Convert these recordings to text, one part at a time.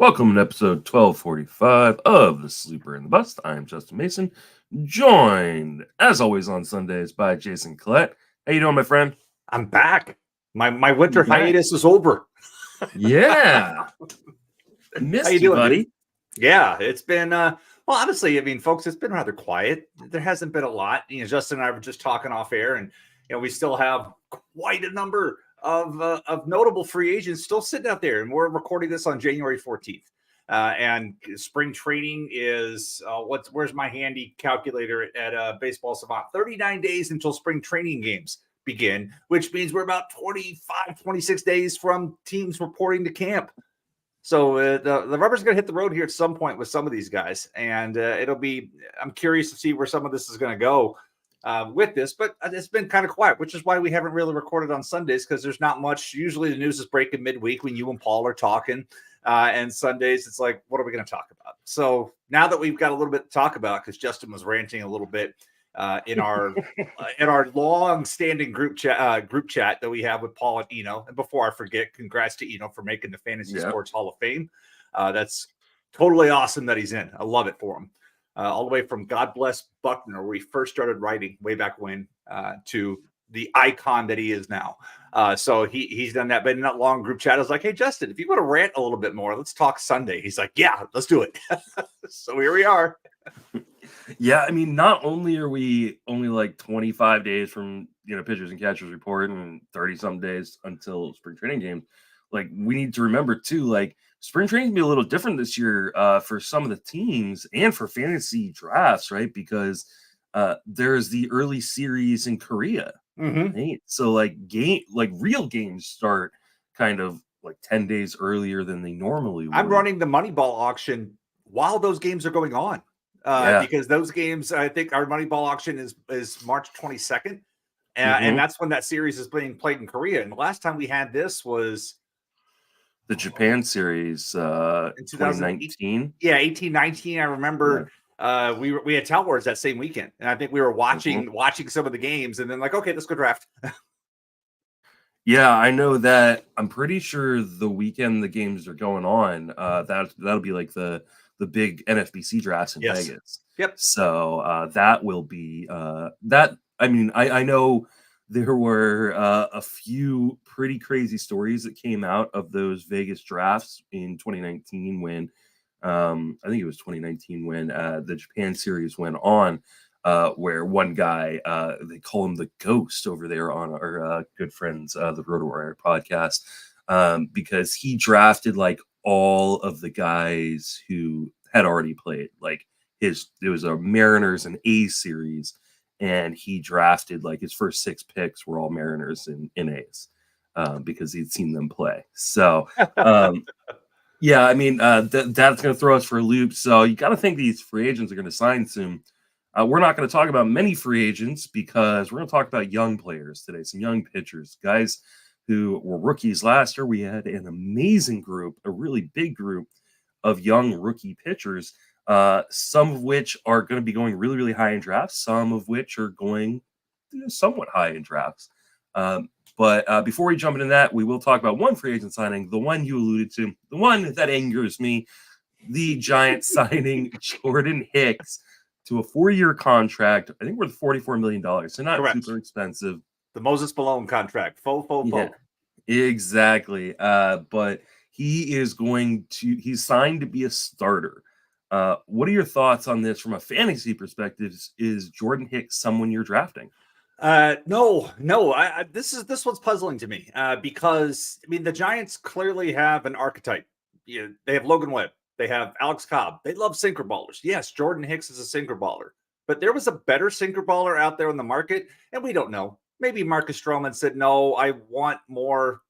Welcome to episode 1245 of The Sleeper and the Bust. I'm Justin Mason, joined, as always on Sundays, by Jason Collette. How you doing, my friend? I'm back. My winter Back. hiatus is over. Yeah. Missed How you doing, buddy? dude? Yeah, it's been well, honestly, I mean, folks, it's been rather quiet. There hasn't been a lot. Justin and I were just talking off air, and we still have quite a number of notable free agents still sitting out there, and we're recording this on January 14th. And spring training is where's my handy calculator at Baseball Savant? 39 days until spring training games begin, which means we're about 26 days from teams reporting to camp. So the rubber's going to hit the road here at some point with some of these guys, and I'm curious to see where some of this is going to go with this, but it's been kind of quiet, which is why we haven't really recorded on Sundays, because there's not much. Usually the news is breaking midweek when you and Paul are talking, and Sundays it's like, what are we going to talk about? So now that we've got a little bit to talk about, because Justin was ranting a little bit in our long-standing group chat that we have with Paul and Eno. And before I forget, congrats to Eno for making the Fantasy Sports Hall of Fame. That's totally awesome that he's in. I love it for him. All the way from God Bless Buckner, where he first started writing way back when, to the icon that he is now. So he's done that. But in that long group chat, I was like, hey, Justin, if you want to rant a little bit more, let's talk Sunday. He's like, yeah, let's do it. So here we are. Yeah, I mean, not only are we only like 25 days from, pitchers and catchers report and 30-some days until spring training games, like, we need to remember, too, like, spring training can be a little different this year for some of the teams and for fantasy drafts, right? Because there's the early series in Korea. Mm-hmm. Right? So, real games start kind of like 10 days earlier than they normally would. I'm running the Moneyball auction while those games are going on. Because those games, I think our Moneyball auction is March 22nd. And that's when that series is being played in Korea. And the last time we had this was the Japan series in 2019. Yeah, 18-19. I remember we had Tout Wars that same weekend. And I think we were watching some of the games and then like, okay, let's go draft. Yeah, I know that. I'm pretty sure the weekend the games are going on, that'll be like the big NFBC drafts in Vegas. Yep. So that will be that. I mean, I know there were a few pretty crazy stories that came out of those Vegas drafts in 2019 when I think it was 2019 when the Japan series went on, where one guy, they call him the Ghost over there on our good friends, the RotoWire podcast, because he drafted like all of the guys who had already played. Like it was a Mariners and A's series, and he drafted like his first 6 picks were all Mariners and A's because he'd seen them play. So yeah, I mean that's going to throw us for a loop. So you got to think these free agents are going to sign soon. We're not going to talk about many free agents because we're going to talk about young players today, some young pitchers, guys who were rookies last year. We had an amazing group, a really big group of young rookie pitchers, some of which are going to be going really, really high in drafts, some of which are going somewhat high in drafts. But before we jump into that, we will talk about one free agent signing, the one you alluded to, the one that angers me, the Giants signing Jordan Hicks to a 4-year contract, I think worth $44 million. So not super expensive. The Moses Malone contract. Faux. Yeah, exactly. But he's signed to be a starter. What are your thoughts on this from a fantasy perspective? Is Jordan Hicks someone you're drafting? No. This one's puzzling to me because, I mean, the Giants clearly have an archetype. They have Logan Webb. They have Alex Cobb. They love sinker ballers. Yes, Jordan Hicks is a sinker baller, but there was a better sinker baller out there in the market, and we don't know. Maybe Marcus Stroman said, no, I want more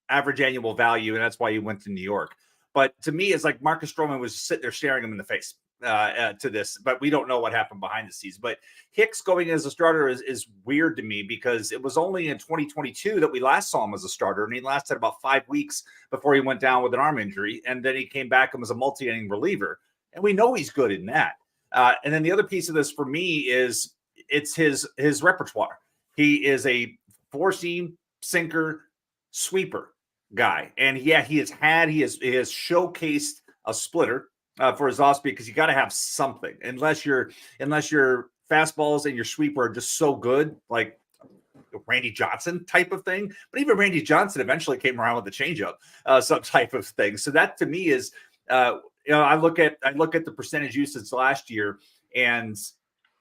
average annual value, and that's why he went to New York. But to me, it's like Marcus Stroman was sitting there staring him in the face to this, but we don't know what happened behind the scenes. But Hicks going as a starter is weird to me because it was only in 2022 that we last saw him as a starter, and he lasted about 5 weeks before he went down with an arm injury, and then he came back and was a multi-inning reliever, and we know he's good in that. And then the other piece of this for me is it's his repertoire. He is a 4-seam sinker sweeper. guy. And yeah, he has showcased a splitter for his off speed, because you got to have something, unless your fastballs and your sweeper are just so good, like Randy Johnson type of thing. But even Randy Johnson eventually came around with a changeup, some type of thing. So that to me is, I look at the percentage usage last year, and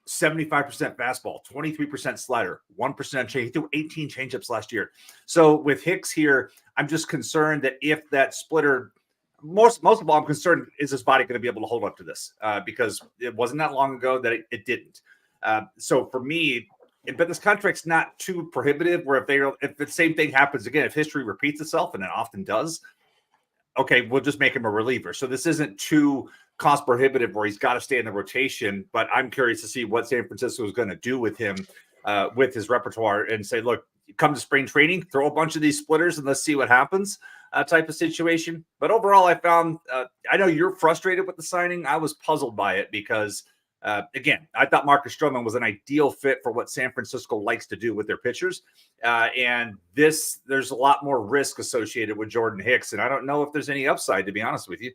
75% fastball, 23% slider, 1% change. He threw 18 changeups last year. So with Hicks here, I'm just concerned that if that splitter, most of all, I'm concerned, is his body going to be able to hold up to this? Because it wasn't that long ago that it didn't. So for me, but this contract's not too prohibitive, where if the same thing happens again, if history repeats itself, and it often does, okay, we'll just make him a reliever. So this isn't too cost prohibitive where he's got to stay in the rotation. But I'm curious to see what San Francisco is going to do with him, with his repertoire, and say, look, come to spring training, throw a bunch of these splitters and let's see what happens, type of situation. But overall, I found, I know you're frustrated with the signing. I was puzzled by it because, again, I thought Marcus Stroman was an ideal fit for what San Francisco likes to do with their pitchers. And there's a lot more risk associated with Jordan Hicks. And I don't know if there's any upside, to be honest with you.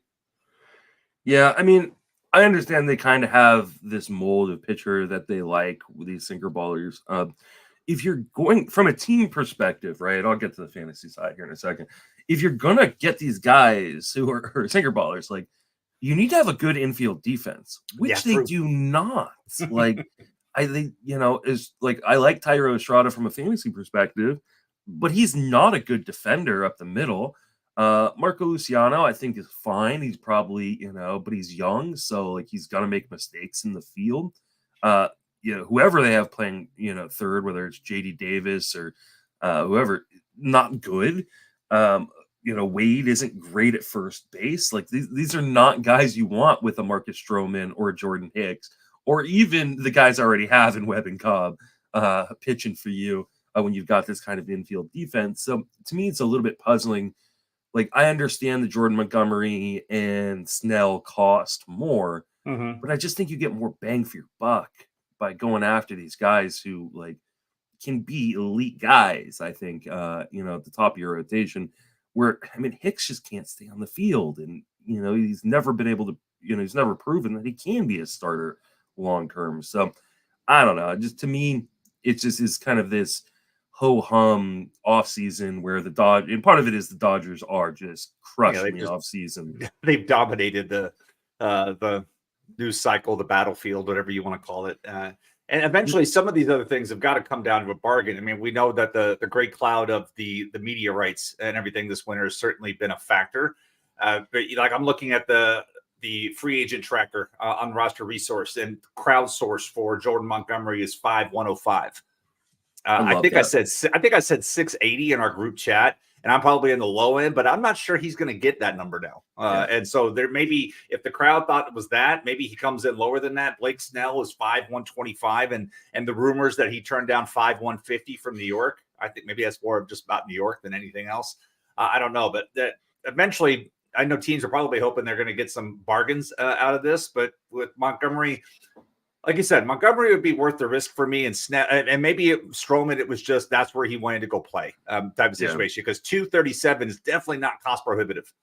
Yeah, I mean, I understand they kind of have this mold of pitcher that they like with these sinker ballers. If you're going from a team perspective, right? I'll get to the fantasy side here in a second. If you're gonna get these guys who are sinker ballers, like, you need to have a good infield defense, which they do not. Like, I think, is like, I like Thairo Estrada from a fantasy perspective, but he's not a good defender up the middle. Marco Luciano, I think, is fine. He's probably, but he's young, so like he's gonna make mistakes in the field. Whoever they have playing, third, whether it's JD Davis or whoever, not good. Wade isn't great at first base. Like, these are not guys you want with a Marcus Stroman or a Jordan Hicks, or even the guys I already have in Webb and Cobb pitching for you when you've got this kind of infield defense. So to me, it's a little bit puzzling. Like, I understand that Jordan Montgomery and Snell cost more, but I just think you get more bang for your buck by going after these guys who, like, can be elite guys, I think, at the top of your rotation. Where, I mean, Hicks just can't stay on the field, and, he's never been able to, he's never proven that he can be a starter long term. So I don't know. Just, to me, it just is kind of this ho-hum offseason where and part of it is the Dodgers are just crushing the offseason. They've dominated the news cycle, the battlefield, whatever you want to call it. And eventually some of these other things have got to come down to a bargain. I mean, we know that the great cloud of the media rights and everything this winter has certainly been a factor. But like, I'm looking at the free agent tracker on Roster Resource, and crowdsource for Jordan Montgomery is 5,105. I think I said 680 in our group chat, and I'm probably in the low end, but I'm not sure he's going to get that number now. And so there maybe, if the crowd thought it was that, maybe he comes in lower than that. Blake Snell is 5,125, and the rumors that he turned down 5,150 from New York, I think maybe that's more just about New York than anything else. I don't know, but that eventually, I know teams are probably hoping they're going to get some bargains out of this, but with Montgomery, like you said, Montgomery would be worth the risk for me, and maybe Stroman, it was just that's where he wanted to go play, type of situation, because 237 is definitely not cost prohibitive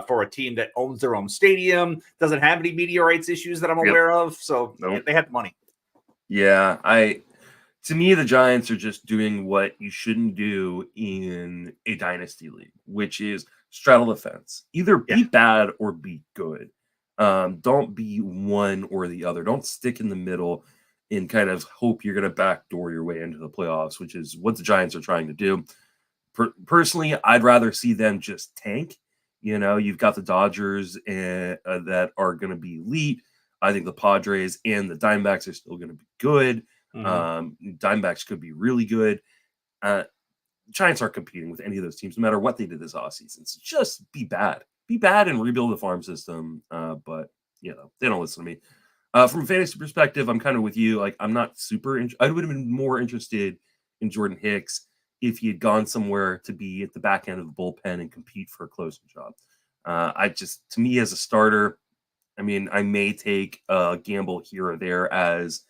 for a team that owns their own stadium, doesn't have any media rights issues that I'm aware of, so they have the money. Yeah, to me, the Giants are just doing what you shouldn't do in a dynasty league, which is straddle the fence. Either be bad or be good. Don't be one or the other. Don't stick in the middle and kind of hope you're going to backdoor your way into the playoffs, which is what the Giants are trying to do. Personally, I'd rather see them just tank. You've got the Dodgers that are going to be elite. I think the Padres and the Diamondbacks are still going to be good. Diamondbacks could be really good. Giants aren't competing with any of those teams, no matter what they did this offseason. So just be bad. Be bad and rebuild the farm system. But, they don't listen to me. From a fantasy perspective, I'm kind of with you. Like, I'm not super I would have been more interested in Jordan Hicks if he had gone somewhere to be at the back end of the bullpen and compete for a closing job. To me, as a starter, I mean, I may take a gamble here or there as,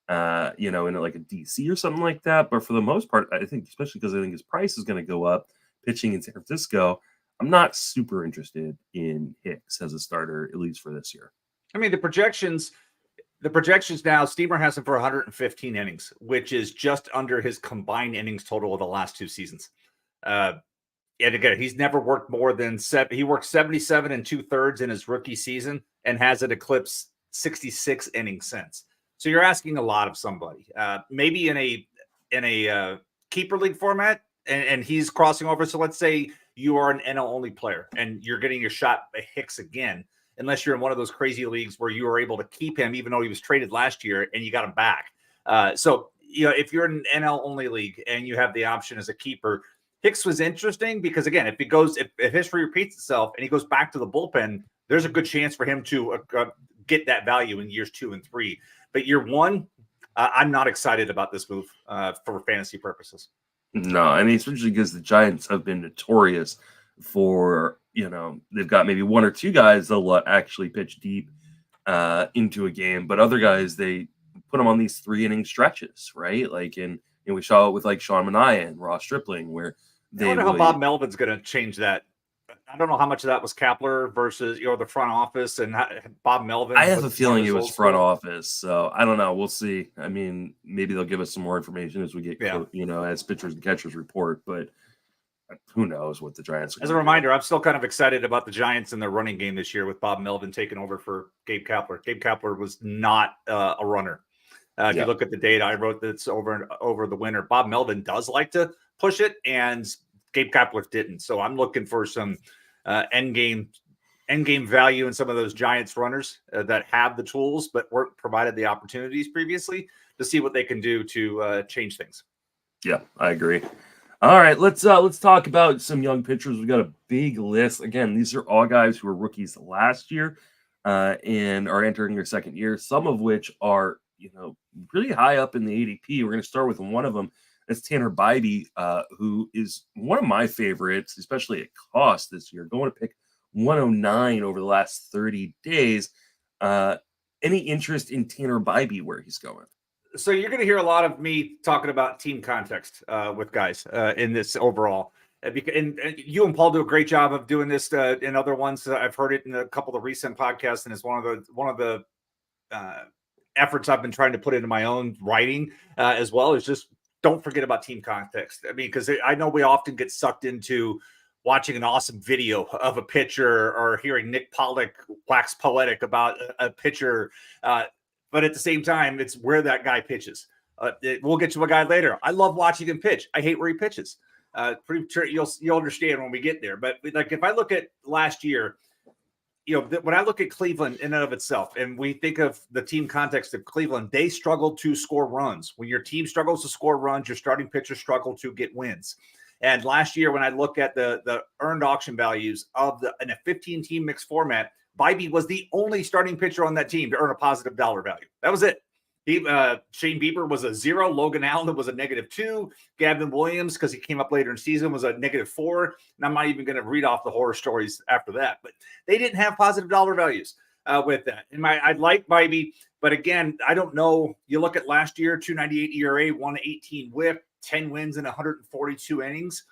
in like a DC or something like that. But for the most part, I think, especially because I think his price is going to go up, pitching in San Francisco, I'm not super interested in Hicks as a starter, at least for this year. I mean, the projections now, Steamer has him for 115 innings, which is just under his combined innings total of the last 2 seasons. And again, he's never worked more than he worked 77 2/3 in his rookie season and has it eclipsed 66 innings since. So you're asking a lot of somebody. Maybe in a keeper league format, and he's crossing over. So let's say you are an NL only player and you're getting your shot at Hicks again, unless you're in one of those crazy leagues where you were able to keep him even though he was traded last year and you got him back. So if you're in an NL only league and you have the option as a keeper, Hicks was interesting because, again, if history repeats itself and he goes back to the bullpen, there's a good chance for him to get that value in years 2 and 3. But year 1, I'm not excited about this move for fantasy purposes. No, I mean, especially because the Giants have been notorious for, they've got maybe 1 or 2 guys they'll let actually pitch deep into a game, but other guys, they put them on these 3-inning stretches, right? Like, and we saw it with like Sean Manaea and Ross Stripling, where I wonder how Bob Melvin's going to change that. I don't know how much of that was Kapler versus the front office and Bob Melvin. I have a feeling it was front office, so I don't know. We'll see. I mean, maybe they'll give us some more information as we get, as pitchers and catchers report. But who knows what the Giants are. As a reminder, I'm still kind of excited about the Giants and their running game this year with Bob Melvin taking over for Gabe Kapler. Gabe Kapler was not a runner. If you look at the data, I wrote this over the winter. Bob Melvin does like to push it, and Gabe Kapler didn't. So I'm looking for some end game value in some of those Giants runners that have the tools but weren't provided the opportunities previously to see what they can do to change things. Yeah, I agree. All right, let's talk about some young pitchers. We've got a big list. Again, these are all guys who were rookies last year and are entering their second year, some of which are really high up in the ADP. We're going to start with one of them. That's Tanner Bibee, who is one of my favorites, especially at cost this year. Going to pick 109 over the last 30 days. Any interest in Tanner Bibee, where he's going? So you're going to hear a lot of me talking about team context with guys in this overall. And you and Paul do a great job of doing this in other ones. I've heard it in a couple of recent podcasts, and it's one of the efforts I've been trying to put into my own writing as well, is just don't forget about team context. I mean, because I know we often get sucked into watching an awesome video of a pitcher or hearing Nick Pollock wax poetic about a pitcher. But at the same time, it's where that guy pitches. We'll get to a guy later. I love watching him pitch. I hate where he pitches. Pretty sure you'll understand when we get there. But like, if I look at last year, when I look at Cleveland in and of itself, and we think of the team context of Cleveland, they struggled to score runs. When your team struggles to score runs, your starting pitchers struggle to get wins. And last year, when I look at the earned auction values in a 15-team mixed format, Bibee was the only starting pitcher on that team to earn a positive dollar value. That was it. Shane Bieber was a 0. Logan Allen was a -2. Gavin Williams, because he came up later in the season, was a -4. And I'm not even going to read off the horror stories after that. But they didn't have positive dollar values with that. And I like Bibee, but again, I don't know. You look at last year, 2.98 ERA, 1.18 WHIP, 10 wins in 142 innings.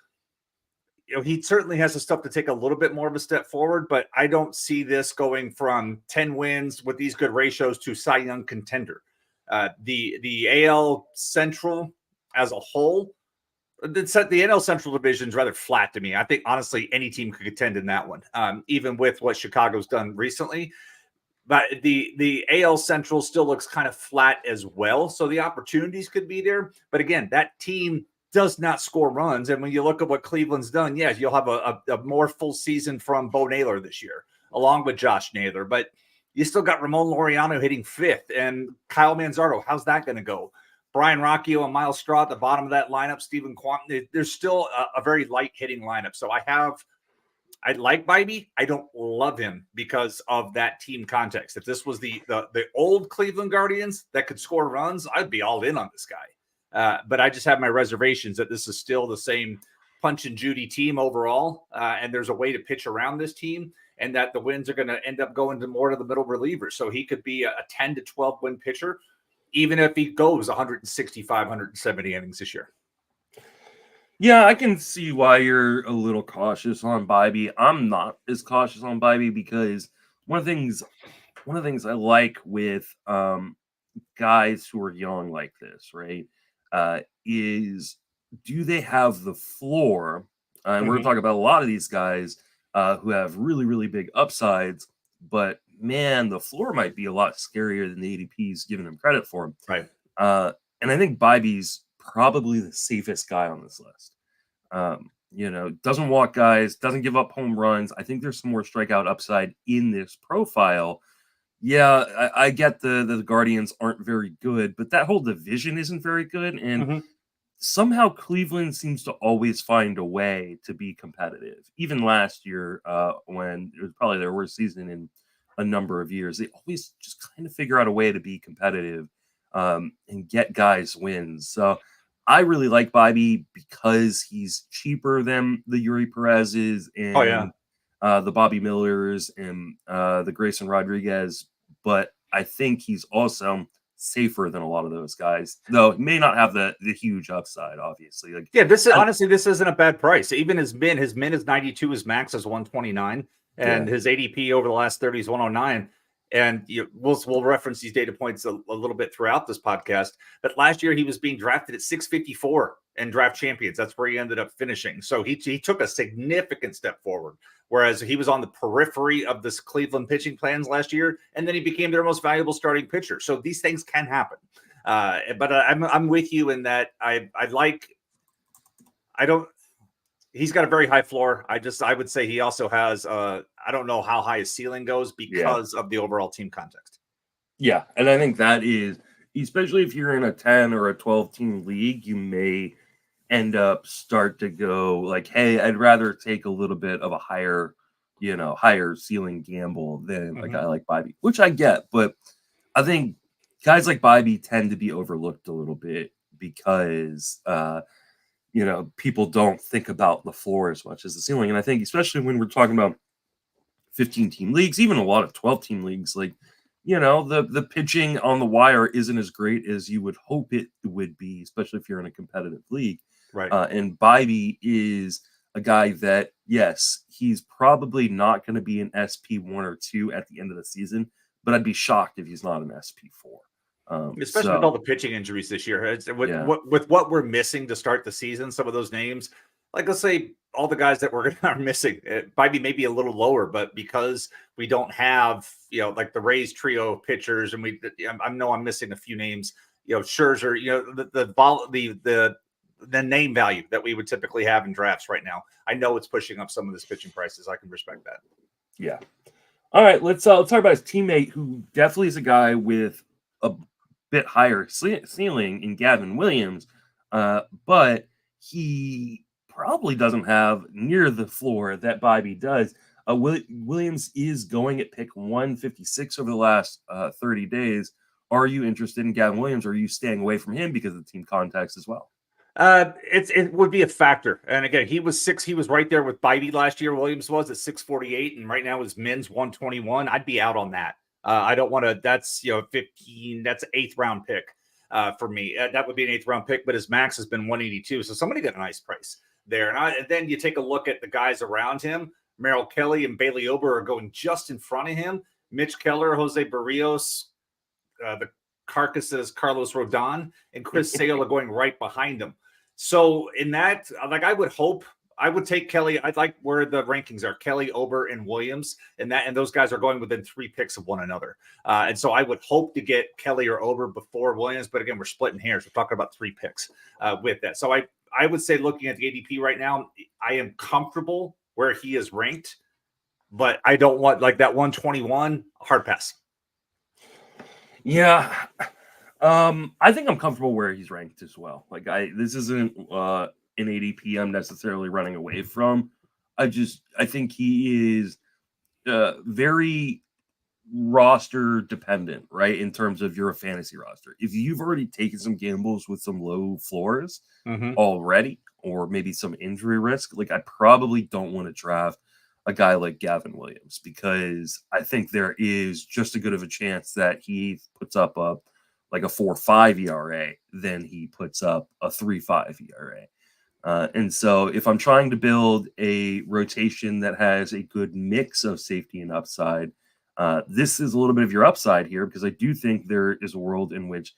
He certainly has the stuff to take a little bit more of a step forward, but I don't see this going from 10 wins with these good ratios to Cy Young contender. The AL Central as a whole, the NL Central division is rather flat to me. I think, honestly, any team could contend in that one, even with what Chicago's done recently. But the AL Central still looks kind of flat as well. So the opportunities could be there. But again, that team does not score runs. And when you look at what Cleveland's done, yes, you'll have a more full season from Bo Naylor this year, along with Josh Naylor. But you still got Ramon Laureano hitting 5th and Kyle Manzardo. How's that going to go? Brian Rocchio and Miles Straw at the bottom of that lineup. Stephen Quanton. There's still a very light hitting lineup. So I like Bibee. I don't love him because of that team context. If this was the old Cleveland Guardians that could score runs, I'd be all in on this guy. But I just have my reservations that this is still the same Punch and Judy team overall. And there's a way to pitch around this team, and that the wins are going to end up going to more to the middle relievers. So he could be a 10 to 12 win pitcher, even if he goes 165, 170 innings this year. Yeah, I can see why you're a little cautious on Bibee. I'm not as cautious on Bibee because one of the things one of the things I like with guys who are young like this, right, is do they have the floor? And we're going to Mhm. talk about a lot of these guys who have really, really big upsides, but man, the floor might be a lot scarier than the ADP's giving them credit for. Right. And I think Bibee's probably the safest guy on this list. Doesn't walk guys, doesn't give up home runs. I think there's some more strikeout upside in this profile. Yeah, I get the Guardians aren't very good, but that whole division isn't very good. And Mhm. somehow Cleveland seems to always find a way to be competitive. Even last year, when it was probably their worst season in a number of years, they always just kind of figure out a way to be competitive and get guys wins. So I really like Bibee because he's cheaper than the Eury Perez's Oh yeah. and the Bobby Millers and the Grayson Rodriguez, but I think he's also safer than a lot of those guys, though he may not have the huge upside, obviously. Like, Yeah, this is I, honestly, this isn't a bad price. Even his min is 92, his max is 129, and yeah, his ADP over the last 30 is 109. And we'll reference these data points a little bit throughout this podcast. But last year he was being drafted at 654 in draft champions. That's where he ended up finishing. So he took a significant step forward. Whereas he was on the periphery of this Cleveland pitching plans last year, and then he became their most valuable starting pitcher. So these things can happen. But I'm with you in that I don't. He's got a very high floor. I would say he also has. I don't know how high his ceiling goes yeah, because of the overall team context. yeah. And I think that is, especially if you're in a 10 or a 12 team league, you may end up start to go like, hey, I'd rather take a little bit of a higher ceiling gamble than a Mm-hmm. guy like Bobby, which I get. But I think guys like Bobby tend to be overlooked a little bit because people don't think about the floor as much as the ceiling. And I think especially when we're talking about 15 team leagues, even a lot of 12 team leagues, like, the pitching on the wire isn't as great as you would hope it would be, especially if you're in a competitive league. Right. And Bibee is a guy that, yes, he's probably not going to be an SP1 or 2 at the end of the season, but I'd be shocked if he's not an SP4. Especially with all the pitching injuries this year. With Yeah, what we're missing to start the season, some of those names, like let's say all the guys that are missing, it might be maybe a little lower, but because we don't have like the Rays trio of pitchers, and I know I'm missing a few names. Scherzer, the name value that we would typically have in drafts right now. I know it's pushing up some of this pitching prices. I can respect that. yeah. All right, let's talk about his teammate, who definitely is a guy with a bit higher ceiling in Gavin Williams, but he probably doesn't have near the floor that Bibee does. Williams is going at pick 156 over the last 30 days. Are you interested in Gavin Williams, or are you staying away from him because of the team context as well? It would be a factor. And again, he was right there with Bibee last year. Williams was at 648, and right now his min's 121. I'd be out on that. I don't want to. That's 15. That's an 8th round pick for me. That would be an 8th round pick, but his max has been 182. So somebody got a nice price there. And then you take a look at the guys around him. Merrill Kelly and Bailey Ober are going just in front of him. Mitch Keller, Jose Barrios, the carcasses Carlos Rodon, and Chris Sale are going right behind him. So in that, like I would take Kelly. I'd like where the rankings are: Kelly, Ober, and Williams, and those guys are going within 3 picks of one another. And so I would hope to get Kelly or Ober before Williams. But again, we're splitting hairs. We're talking about 3 picks with that. So I would say, looking at the ADP right now, I am comfortable where he is ranked, but I don't want like that 121 hard pass. Yeah. I think I'm comfortable where he's ranked as well. Like this isn't an ADP I'm necessarily running away from. I think he is very roster dependent, right? In terms of your fantasy roster. If you've already taken some gambles with some low floors already, or maybe some injury risk, like I probably don't want to draft a guy like Gavin Williams, because I think there is just as good of a chance that he puts up like a 4.5 ERA than he puts up a 3.5 ERA. And so if I'm trying to build a rotation that has a good mix of safety and upside, this is a little bit of your upside here, because I do think there is a world in which,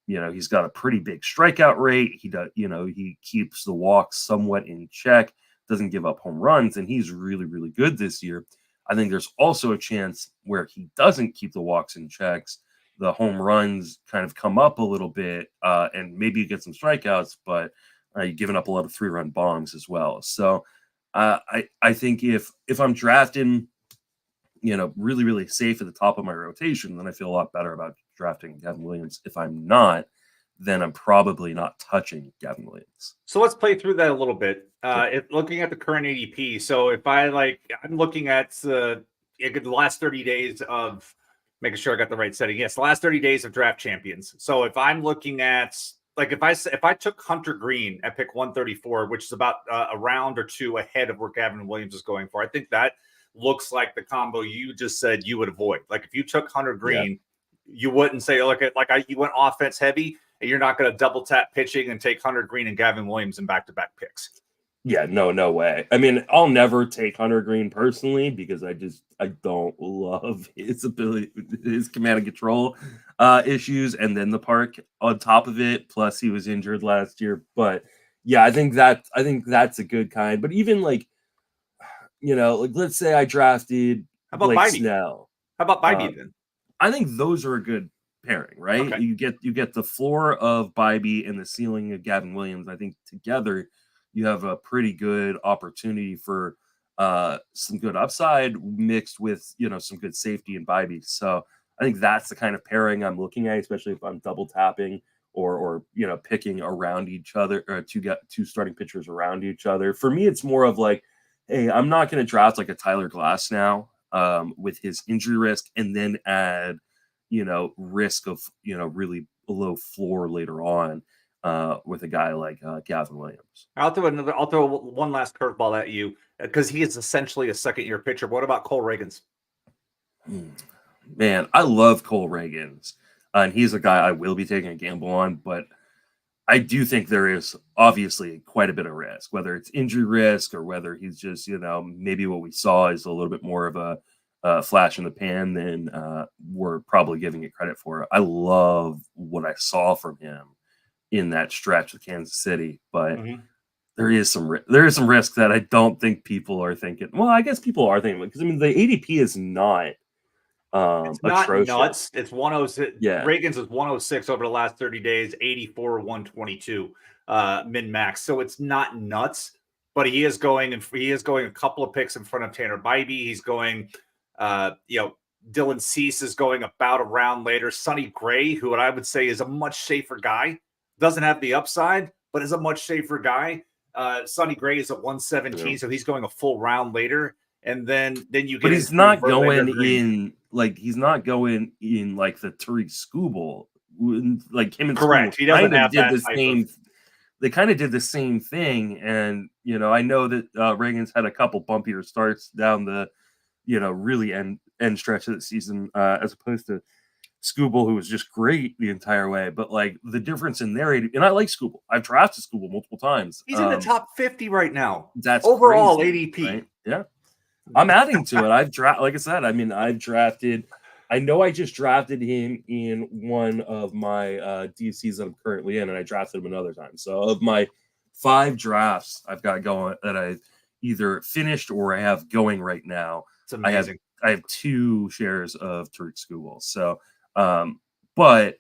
he's got a pretty big strikeout rate. He does, he keeps the walks somewhat in check, doesn't give up home runs, and he's really, really good this year. I think there's also a chance where he doesn't keep the walks in checks. The home runs kind of come up a little bit, and maybe you get some strikeouts, but you're giving up a lot of 3-run bombs as well. So I think if I'm drafting, really, really safe at the top of my rotation, then I feel a lot better about drafting Gavin Williams. If I'm not, then I'm probably not touching Gavin Williams. So let's play through that a little bit. Looking at the current ADP. So if I'm looking at the last 30 days of making sure I got the right setting. Yes, the last 30 days of draft champions. So if I'm looking at, like, if I took Hunter Green at pick 134, which is about a round or two ahead of where Gavin Williams is going for, I think that looks like the combo you just said you would avoid. Like if you took Hunter Green, you wouldn't say, you went offense heavy, and you're not going to double tap pitching and take Hunter Green and Gavin Williams in back-to-back picks. Yeah, no way. I mean, I'll never take Hunter Green personally, because I don't love his ability, his command and control issues, and then the park on top of it. Plus, he was injured last year. But yeah, I think that's a good kind. But even let's say I drafted Blake Snell. How about Bibee then? I think those are a good pairing, right? Okay. You get the floor of Bibee and the ceiling of Gavin Williams. I think together you have a pretty good opportunity for some good upside mixed with some good safety in Bibee. So I think that's the kind of pairing I'm looking at, especially if I'm double tapping or picking around each other, or to get two starting pitchers around each other. For me, it's more of like, hey, I'm not going to draft like a Tyler Glass now with his injury risk, and then add risk of really low floor later on with a guy like Gavin Williams. I'll throw one last curveball at you, because he is essentially a second-year pitcher. What about Cole Reagans? Man, I love Cole Reagans, and he's a guy I will be taking a gamble on, but I do think there is obviously quite a bit of risk, whether it's injury risk or whether he's just, maybe what we saw is a little bit more of a flash in the pan than we're probably giving it credit for. I love what I saw from him in that stretch with Kansas City, but there is some risk that I don't think people are thinking. Well, I guess people are thinking, because I mean the ADP is not it's not atrocious. Nuts. It's 106. Yeah, Reagans is 106 over the last 30 days, 84, 122 min max. So it's not nuts, but he is going a couple of picks in front of Tanner Bibee. He's going, Dylan Cease is going about a round later. Sonny Gray, who I would say is a much safer guy, doesn't have the upside, but is a much safer guy. Sonny Gray is at 117, so he's going a full round later. And then you get, but he's not going in like the Tariq Skubal, like him and correct. Skubal He doesn't have did the same. They kind of did the same thing, and I know that Reagan's had a couple bumpier starts down the really end stretch of the season, as opposed to Skubal, who was just great the entire way. But like the difference in their and I like Skubal. I've drafted Skubal multiple times. He's in the top 50 right now. That's overall crazy, ADP. Right? Yeah. I'm adding to it. Like I said, I've drafted. I know I just drafted him in one of my DCs that I'm currently in, and I drafted him another time. So of my 5 drafts I've got going that I've either finished or I have going right now, it's amazing. I have 2 shares of Tariq Skubal. So, but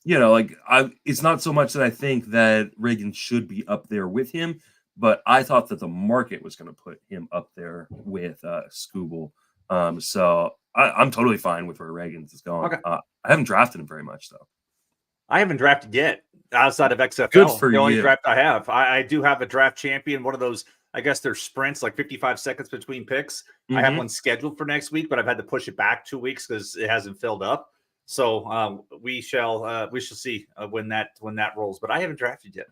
it's not so much that I think that Reagan should be up there with him, but I thought that the market was going to put him up there with Skubal. So I'm totally fine with where Reagan's is going. Okay. I haven't drafted him very much, though. I haven't drafted yet outside of XFL. Good for the only you. draft I have. I do have a draft champion, one of those, I guess they're sprints, like 55 seconds between picks. I have one scheduled for next week, but I've had to push it back 2 weeks because it hasn't filled up. So we shall see when that rolls. But I haven't drafted yet.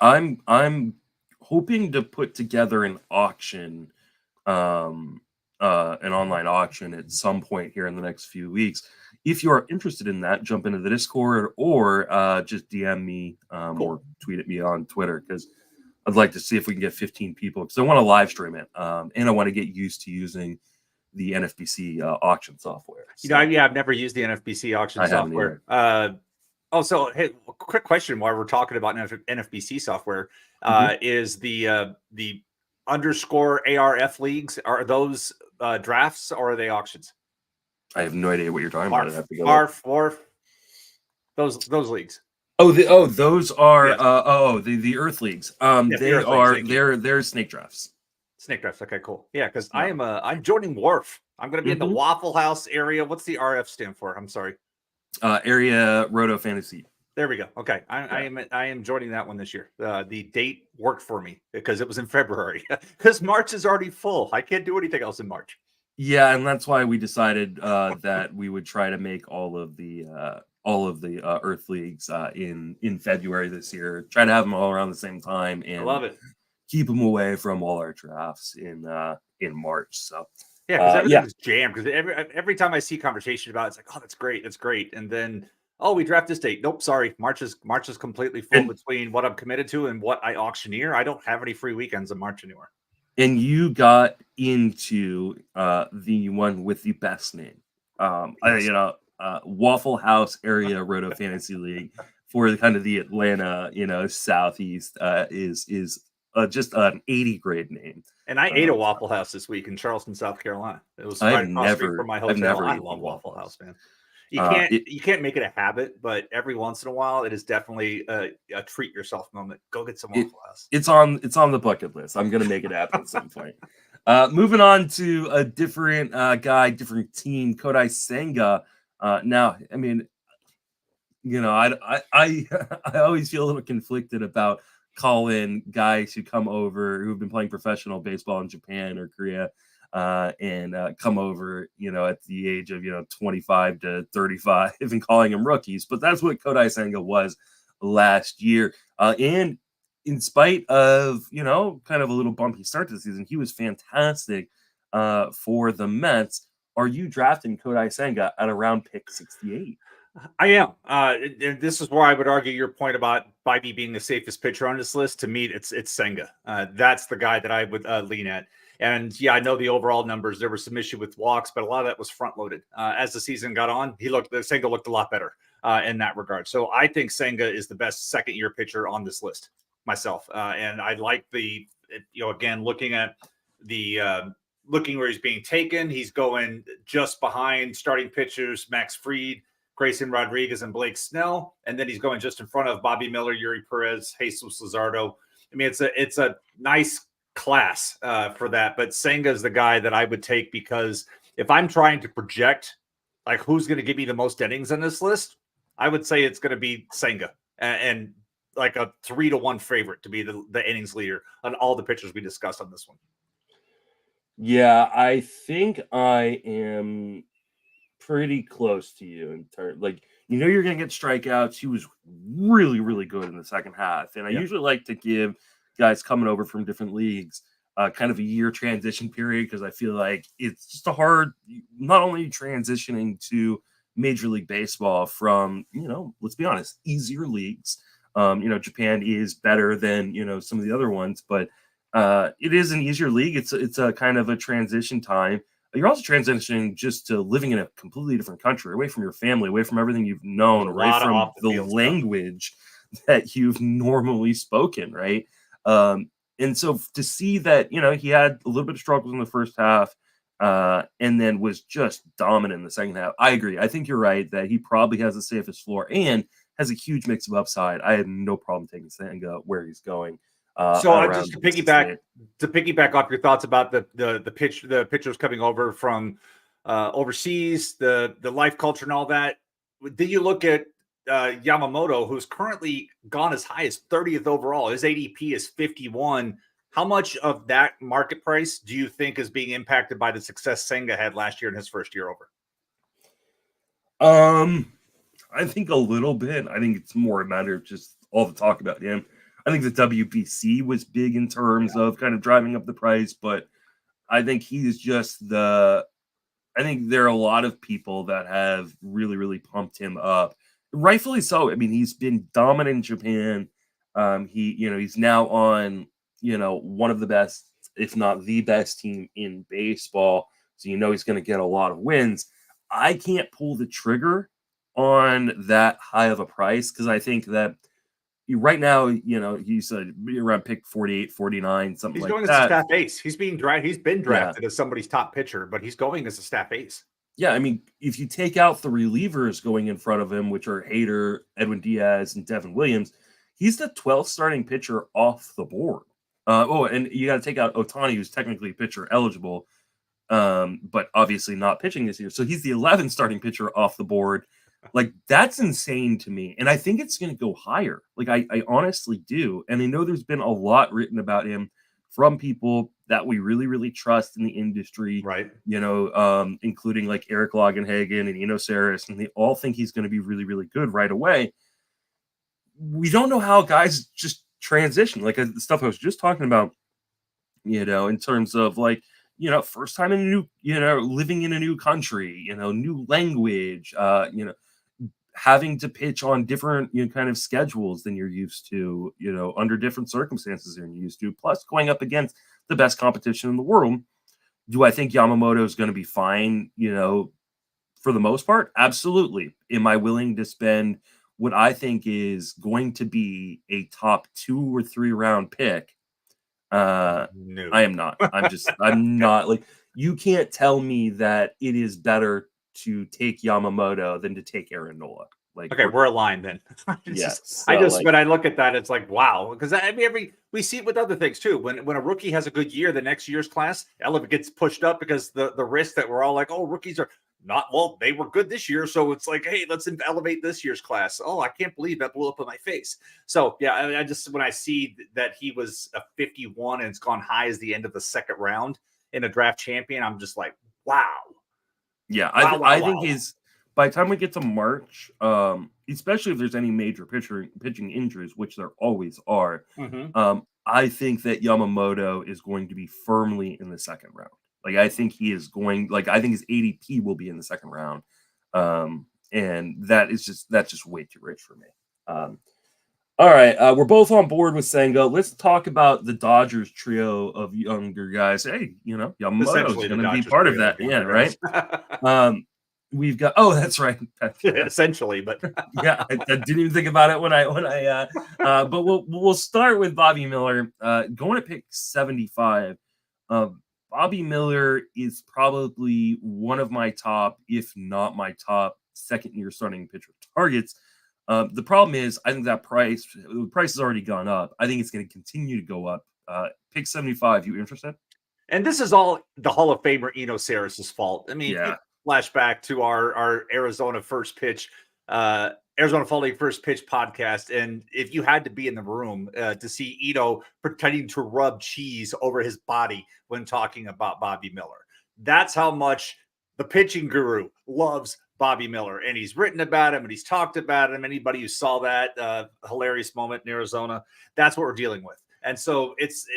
I'm hoping to put together an auction, an online auction at some point here in the next few weeks. If you are interested in that, jump into the Discord or just DM me or tweet at me on Twitter, because I'd like to see if we can get 15 people because I want to live stream it, and I want to get used to using the NFBC auction software. So, I've never used the NFBC auction software. So hey, quick question while we're talking about NFBC software, is the underscore ARF leagues, are those drafts or are they auctions? I have no idea what you're talking about. I have to go ARF, those leagues. Those are the Earth leagues. They're snake drafts. Snake drafts. Okay, cool. Yeah, because I'm joining WARF. I'm going to be in the Waffle House area. What's the RF stand for? I'm sorry. Area Roto Fantasy. There we go. Okay, I am joining that one this year. The date worked for me because it was in February. Because March is already full. I can't do anything else in March. Yeah, and that's why we decided that we would try to make all of the Earth leagues in February this year. Try to have them all around the same time, and I love it. Keep them away from all our drafts in March. So yeah, because everything's jammed. Because every time I see conversation about it, it's like, oh, that's great, and then we draft this date. Nope, sorry, March is completely full between what I'm committed to and what I auctioneer. I don't have any free weekends in March anymore. And you got into the one with the best name, Waffle House Area Roto Fantasy League for the Atlanta, Southeast is just an 80 grade name. And I ate a Waffle House this week in Charleston, South Carolina. It was right across the street from my hotel. I love Waffle House, man. You can't make it a habit, but every once in a while, it is definitely a treat yourself moment. Go get some Waffle House. It's on the bucket list. I'm gonna make it happen at some point. Moving on to a different guy, different team, Kodai Senga. Now, I mean, I always feel a little conflicted about calling guys who come over who've been playing professional baseball in Japan or Korea. And come over, at the age of 25 to 35, and calling them rookies. But that's what Kodai Senga was last year. And in spite of kind of a little bumpy start to the season, he was fantastic for the Mets. Are you drafting Kodai Senga at around pick 68? I am. This is where I would argue your point about Bibee being the safest pitcher on this list. To me, it's Senga. That's the guy that I would lean at. And yeah, I know the overall numbers. There was some issue with walks, but a lot of that was front loaded. As the season got on, Senga looked a lot better in that regard. So I think Senga is the best second year pitcher on this list myself. And I like again, looking at looking where he's being taken, he's going just behind starting pitchers, Max Fried, Grayson Rodriguez, and Blake Snell. And then he's going just in front of Bobby Miller, Eury Perez, Jesus Luzardo. I mean, it's a nice class for that, but Senga is the guy that I would take, because if I'm trying to project like who's going to give me the most innings on this list, I would say it's going to be Senga, and like a 3-1 favorite to be the innings leader on all the pitchers we discussed on this one. Yeah, I think I am pretty close to you in terms, you're going to get strikeouts. He was really, really good in the second half, and I usually like to give guys coming over from different leagues kind of a year transition period, because I feel like it's just not only transitioning to Major League Baseball from, let's be honest, easier leagues. Japan is better than, some of the other ones, but it is an easier league. It's a kind of a transition time. You're also transitioning just to living in a completely different country, away from your family, away from everything you've known, away from the language that you've normally spoken, right? And so to see that, he had a little bit of struggles in the first half and then was just dominant in the second half. I agree. I think you're right that he probably has the safest floor and has a huge mix of upside. I have no problem taking Senga where he's going. So just to piggyback off your thoughts about the pitchers coming over from overseas, the life culture and all that. Did you look at Yamamoto, who's currently gone as high as 30th overall? His ADP is 51. How much of that market price do you think is being impacted by the success Senga had last year in his first year over? I think a little bit. I think it's more a matter of just all the talk about him. I think the WBC was big in terms of kind of driving up the price, but I think he's just I think there are a lot of people that have really, really pumped him up. Rightfully so. I mean, he's been dominant in Japan. He's now on one of the best, if not the best team in baseball. So he's going to get a lot of wins. I can't pull the trigger on that high of a price because I think that right now, he's around pick 48, 49, something like that. He's going as a staff ace. He's been drafted as somebody's top pitcher, but he's going as a staff ace. Yeah, I mean, if you take out the relievers going in front of him, which are Hader, Edwin Diaz, and Gavin Williams, he's the 12th starting pitcher off the board. And you got to take out Ohtani, who's technically pitcher eligible, but obviously not pitching this year. So he's the 11th starting pitcher off the board. Like, that's insane to me. And I think it's going to go higher. Like, I honestly do. And I know there's been a lot written about him from people that we really, really trust in the industry. Right. Including like Eric Longenhagen and Eno Saris. And they all think he's going to be really, really good right away. We don't know how guys just transition. Like the stuff I was just talking about, in terms of like, first time in a new, living in a new country, new language, having to pitch on different kind of schedules than you're used to, under different circumstances than you're used to, plus going up against the best competition in the world. Do I think Yamamoto is going to be fine, for the most part? Absolutely. Am I willing to spend what I think is going to be a top 2 or 3 round pick? No. I am not. I'm not. Like, you can't tell me that it is better to take Yamamoto than to take Aaron Nola. Like, okay, we're aligned then. Yes. When I look at that, it's like, wow. Because I mean, we see it with other things too. When a rookie has a good year, the next year's class gets pushed up because the risk that we're all like, oh, rookies are not, well, they were good this year. So it's like, hey, let's elevate this year's class. Oh, I can't believe that blew up in my face. So yeah, I just, when I see that he was a 51 and it's gone high as the end of the second round in a draft champion, I'm just like, wow. Yeah, I think he's, by the time we get to March, especially if there's any major pitching injuries, which there always are, I think that Yamamoto is going to be firmly in the second round. Like, I think he is going, like, I think his ADP will be in the second round. And that's just way too rich for me. All right, we're both on board with Senga. Let's talk about the Dodgers trio of younger guys. Hey, Yamamoto is going to be part of that. Yeah, right? We've got, that's right. Essentially, but yeah, I didn't even think about it when I but we'll start with Bobby Miller. Going to pick 75. Bobby Miller is probably one of my top, if not my top, second-year starting pitcher targets. The problem is, I think the price has already gone up. I think it's going to continue to go up. Pick 75. You interested? And this is all the Hall of Famer Eno Saris's fault. I mean, flashback to our Arizona First Pitch, Arizona Fall League First Pitch podcast. And if you had to be in the room to see Eno pretending to rub cheese over his body when talking about Bobby Miller, that's how much the pitching guru loves Bobby Miller. And he's written about him and he's talked about him. Anybody who saw that hilarious moment in Arizona, that's what we're dealing with. And so it's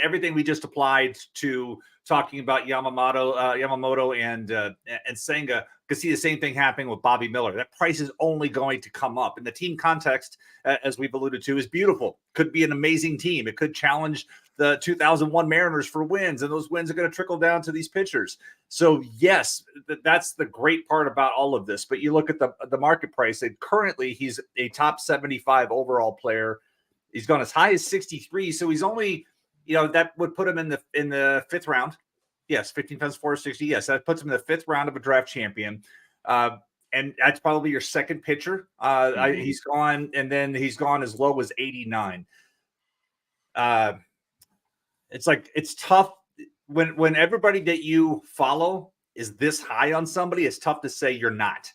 everything we just applied to talking about Yamamoto and Senga, could see the same thing happening with Bobby Miller. That price is only going to come up. And the team context, as we've alluded to, is beautiful. Could be an amazing team. It could challenge the 2001 Mariners for wins, and those wins are going to trickle down to these pitchers. So yes, that's the great part about all of this. But you look at the market price, and currently he's a top 75 overall player. He's gone as high as 63. So he's only, that would put him in the fifth round. Yes, 15 times 4 is 60. Yes, that puts him in the fifth round of a draft champion. And that's probably your second pitcher. He's gone, and then he's gone as low as 89. It's tough when everybody that you follow is this high on somebody. It's tough to say you're not.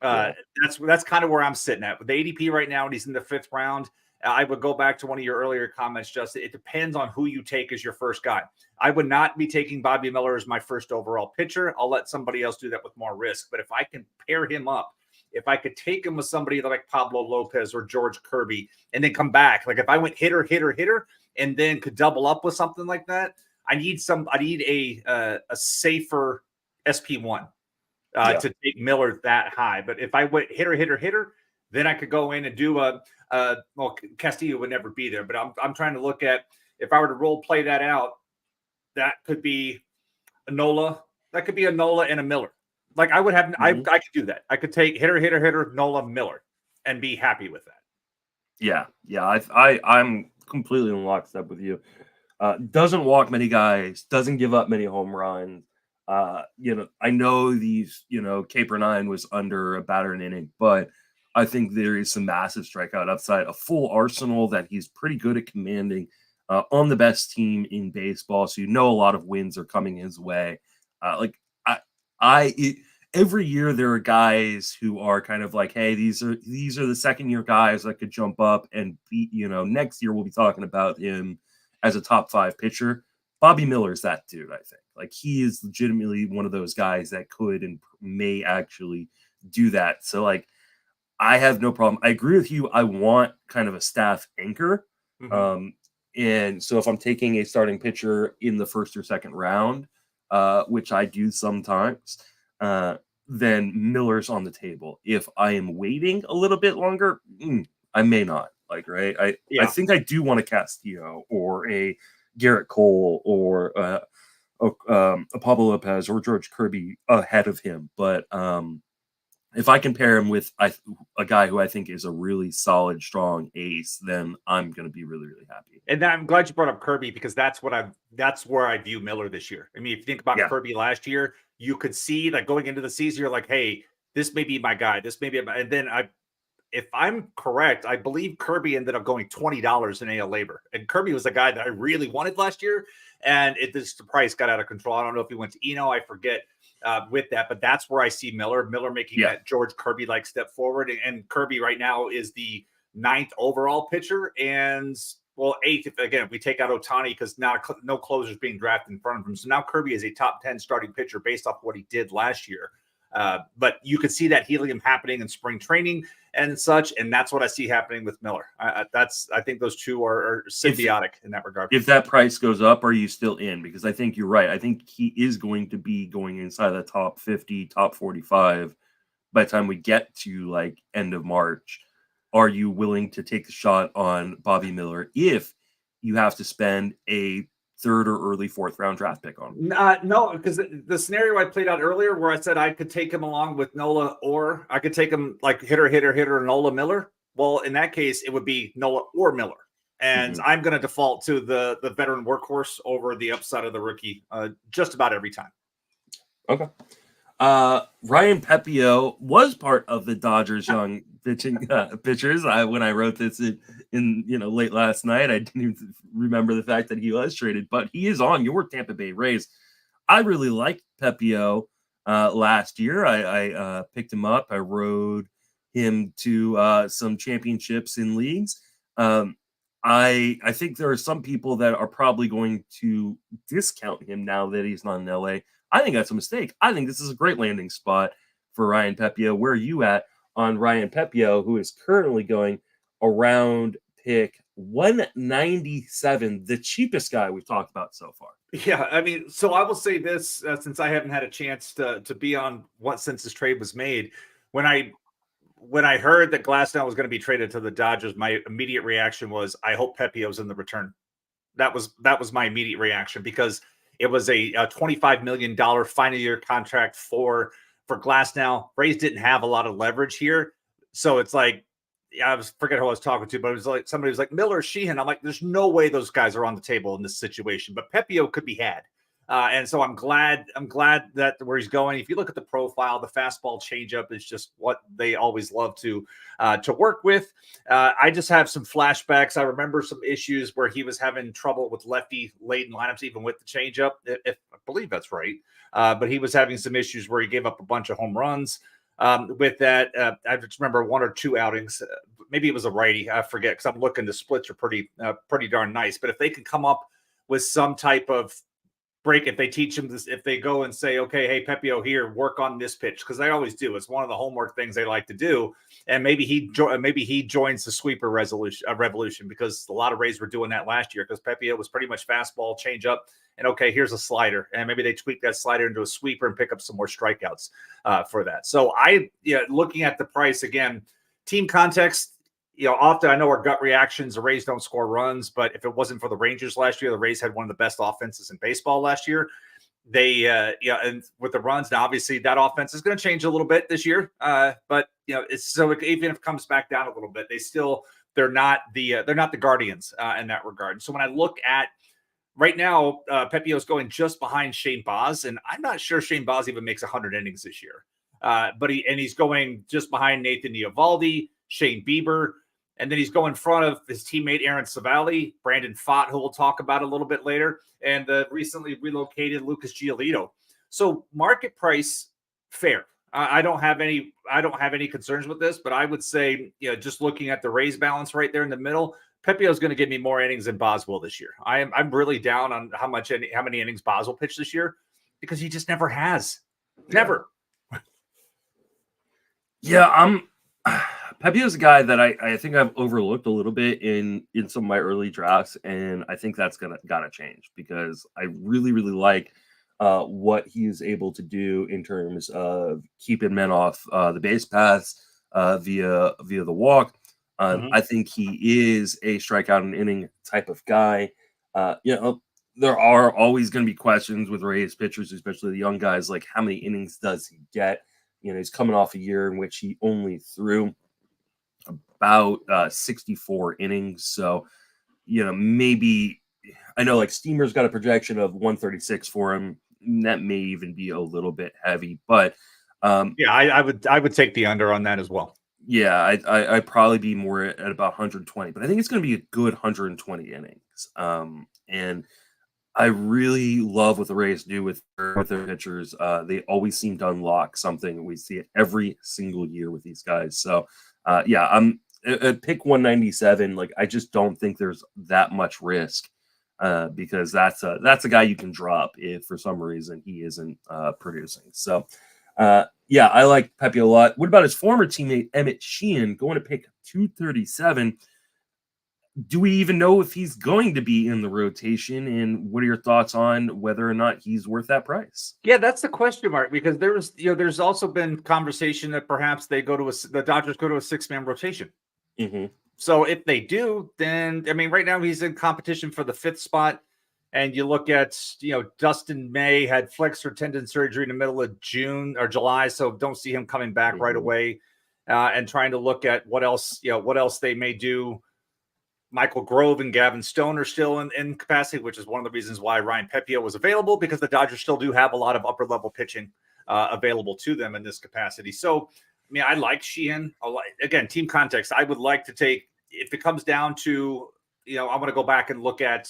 That's kind of where I'm sitting at with the ADP right now, and he's in the fifth round. I would go back to one of your earlier comments, Justin. It depends on who you take as your first guy. I would not be taking Bobby Miller as my first overall pitcher. I'll let somebody else do that with more risk. But if I can pair him up, if I could take him with somebody like Pablo Lopez or George Kirby and then come back, like if I went hitter, and then could double up with something like that, I need a safer SP1 to take Miller that high. But if I went hitter, then I could go in and do well, Castillo would never be there, but I'm trying to look at, if I were to role play that out, that could be a Nola. That could be a Nola and a Miller. Like I would have, I could do that. I could take hitter, Nola, Miller, and be happy with that. Yeah. I'm completely in lockstep with you. Doesn't walk many guys, doesn't give up many home runs. I know these, Caper 9 was under a batter an inning, but I think there is some massive strikeout upside, a full arsenal that he's pretty good at commanding on the best team in baseball. So, a lot of wins are coming his way. Every year there are guys who are kind of like, hey, these are the second year guys that could jump up and beat, next year we'll be talking about him as a top 5 pitcher. Bobby Miller's that dude, I think. Like he is legitimately one of those guys that could and may actually do that. So like I have no problem. I agree with you. I want kind of a staff anchor. And so if I'm taking a starting pitcher in the first or second round, which I do sometimes, then Miller's on the table. If I am waiting a little bit longer, I may not. Like, right? I think I do want a Castillo or a Garrett Cole or a Pablo Lopez or George Kirby ahead of him. But if I compare him with a guy who I think is a really solid, strong ace, then I'm going to be really, really happy. And I'm glad you brought up Kirby because that's where I view Miller this year. I mean, if you think about Kirby last year, you could see like going into the season, you're like, hey, this may be my guy. This may be, and then if I'm correct, I believe Kirby ended up going $20 in AL labor. And Kirby was a guy that I really wanted last year. And the price got out of control. I don't know if he went to Eno, I forget with that, but that's where I see Miller making that George Kirby-like step forward. And Kirby right now is the 9th overall pitcher. And well, 8th, if we take out Ohtani, because now no closers being drafted in front of him. So now Kirby is a top 10 starting pitcher based off what he did last year. But you could see that helium happening in spring training and such, and that's what I see happening with Miller. I think those two are symbiotic in that regard. If that price goes up, are you still in? Because I think you're right. I think he is going to be going inside the top 50, top 45 by the time we get to like end of March. Are you willing to take the shot on Bobby Miller if you have to spend a 3rd or early 4th round draft pick on him? No, because the scenario I played out earlier where I said I could take him along with Nola, or I could take him like hitter, Nola Miller. Well, in that case, it would be Nola or Miller. And I'm going to default to the veteran workhorse over the upside of the rookie just about every time. Okay. Ryan Pepiot was part of the Dodgers young pitchers. When I wrote this in late last night, I didn't even remember the fact that he was traded, but he is on your Tampa Bay Rays. I really liked Pepiot last year. I picked him up. I rode him to some championships in leagues. I think there are some people that are probably going to discount him now that he's not in LA. I think that's a mistake. I think this is a great landing spot for Ryan Pepiot. Where are you at on Ryan Pepiot, who is currently going around pick 197, the cheapest guy we've talked about so far? Yeah, I mean, so I will say this, since I haven't had a chance to be on since this trade was made. When I heard that Glasnow was going to be traded to the Dodgers, my immediate reaction was, I hope Pepiot's in the return. That was my immediate reaction, because it was a $25 million final year contract for Glasnow. Rays didn't have a lot of leverage here. So it's like, I forget who I was talking to, but it was like somebody was like Miller, Sheehan. I'm like, there's no way those guys are on the table in this situation, but Pepiot could be had. And so I'm glad that where he's going. If you look at the profile, the fastball changeup is just what they always love to work with. I just have some flashbacks. I remember some issues where he was having trouble with lefty laden lineups, even with the changeup. If I believe that's right. But he was having some issues where he gave up a bunch of home runs. With that, I just remember 1 or 2 outings. Maybe it was a righty. I forget, because I'm looking. The splits are pretty darn nice. But if they can come up with some type of break, if they teach him this, if they go and say, okay, hey, Pepiot, here, work on this pitch, because they always do. It's one of the homework things they like to do. And maybe he joins the sweeper revolution, because a lot of Rays were doing that last year, because Pepiot was pretty much fastball, change up, and okay, here's a slider. And maybe they tweak that slider into a sweeper and pick up some more strikeouts for that. So looking at the price again, team context, often I know our gut reactions, the Rays don't score runs, but if it wasn't for the Rangers last year, the Rays had one of the best offenses in baseball last year. They, and with the runs, now obviously that offense is going to change a little bit this year. But even if it comes back down a little bit, they're not the Guardians in that regard. So when I look at right now, Pepiot's going just behind Shane Baz, and I'm not sure Shane Baz even makes 100 innings this year. But he's going just behind Nathan Eovaldi, Shane Bieber, and then he's going in front of his teammate Aaron Savali, Brandon Pfaadt, who we'll talk about a little bit later, and the recently relocated Lucas Giolito. So market price fair. I don't have any concerns with this, but I would say, just looking at the Rays balance right there in the middle, Pepiot is going to give me more innings than Baz will this year. I'm really down on how many innings Baz will pitch this year, because he just never has. Never. Yeah, Pepiot's a guy that I think I've overlooked a little bit in some of my early drafts, and I think that's gotta change, because I really, really like what he is able to do in terms of keeping men off the base paths via the walk. I think he is a strikeout and inning type of guy. There are always going to be questions with Rays pitchers, especially the young guys, like how many innings does he get? He's coming off a year in which he only threw about 64 innings. So, maybe I know like Steamer's got a projection of 136 for him. That may even be a little bit heavy, but I would take the under on that as well. Yeah, I'd probably be more at about 120, but I think it's going to be a good 120 innings. And I really love what the Rays do with their pitchers. They always seem to unlock something. We see it every single year with these guys. So, I'm at pick 197. Like, I just don't think there's that much risk because that's a guy you can drop if for some reason he isn't producing. So, I like Pepiot a lot. What about his former teammate Emmet Sheehan going to pick 237? Do we even know if he's going to be in the rotation? And what are your thoughts on whether or not he's worth that price? Yeah, that's the question mark, because there's also been conversation that perhaps the Dodgers go to a 6-man rotation. Mm-hmm. So if they do, then right now he's in competition for the 5th spot. And you look at, Dustin May had flexor tendon surgery in the middle of June or July, so don't see him coming back right away. And trying to look at what else they may do. Michael Grove and Gavin Stone are still in capacity, which is one of the reasons why Ryan Pepiot was available, because the Dodgers still do have a lot of upper level pitching available to them in this capacity. So, I like Sheehan. Again, team context, I would like to take, if it comes down to, I want to go back and look at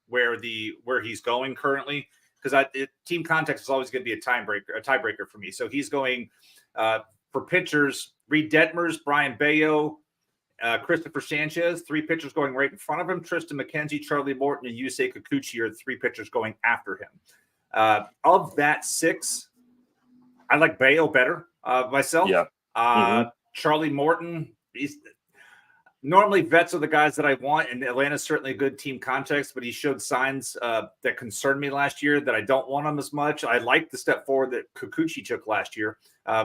where he's going currently, because team context is always going to be a tiebreaker for me. So he's going for pitchers: Reed Detmers, Brian Bayo, Christopher Sanchez, 3 pitchers going right in front of him. Tristan McKenzie, Charlie Morton, and Yusei Kikuchi are 3 pitchers going after him. Of that 6, I like Bayo better myself. Yeah. Charlie Morton, normally vets are the guys that I want, and Atlanta's certainly a good team context, but he showed signs that concerned me last year that I don't want him as much. I like the step forward that Kikuchi took last year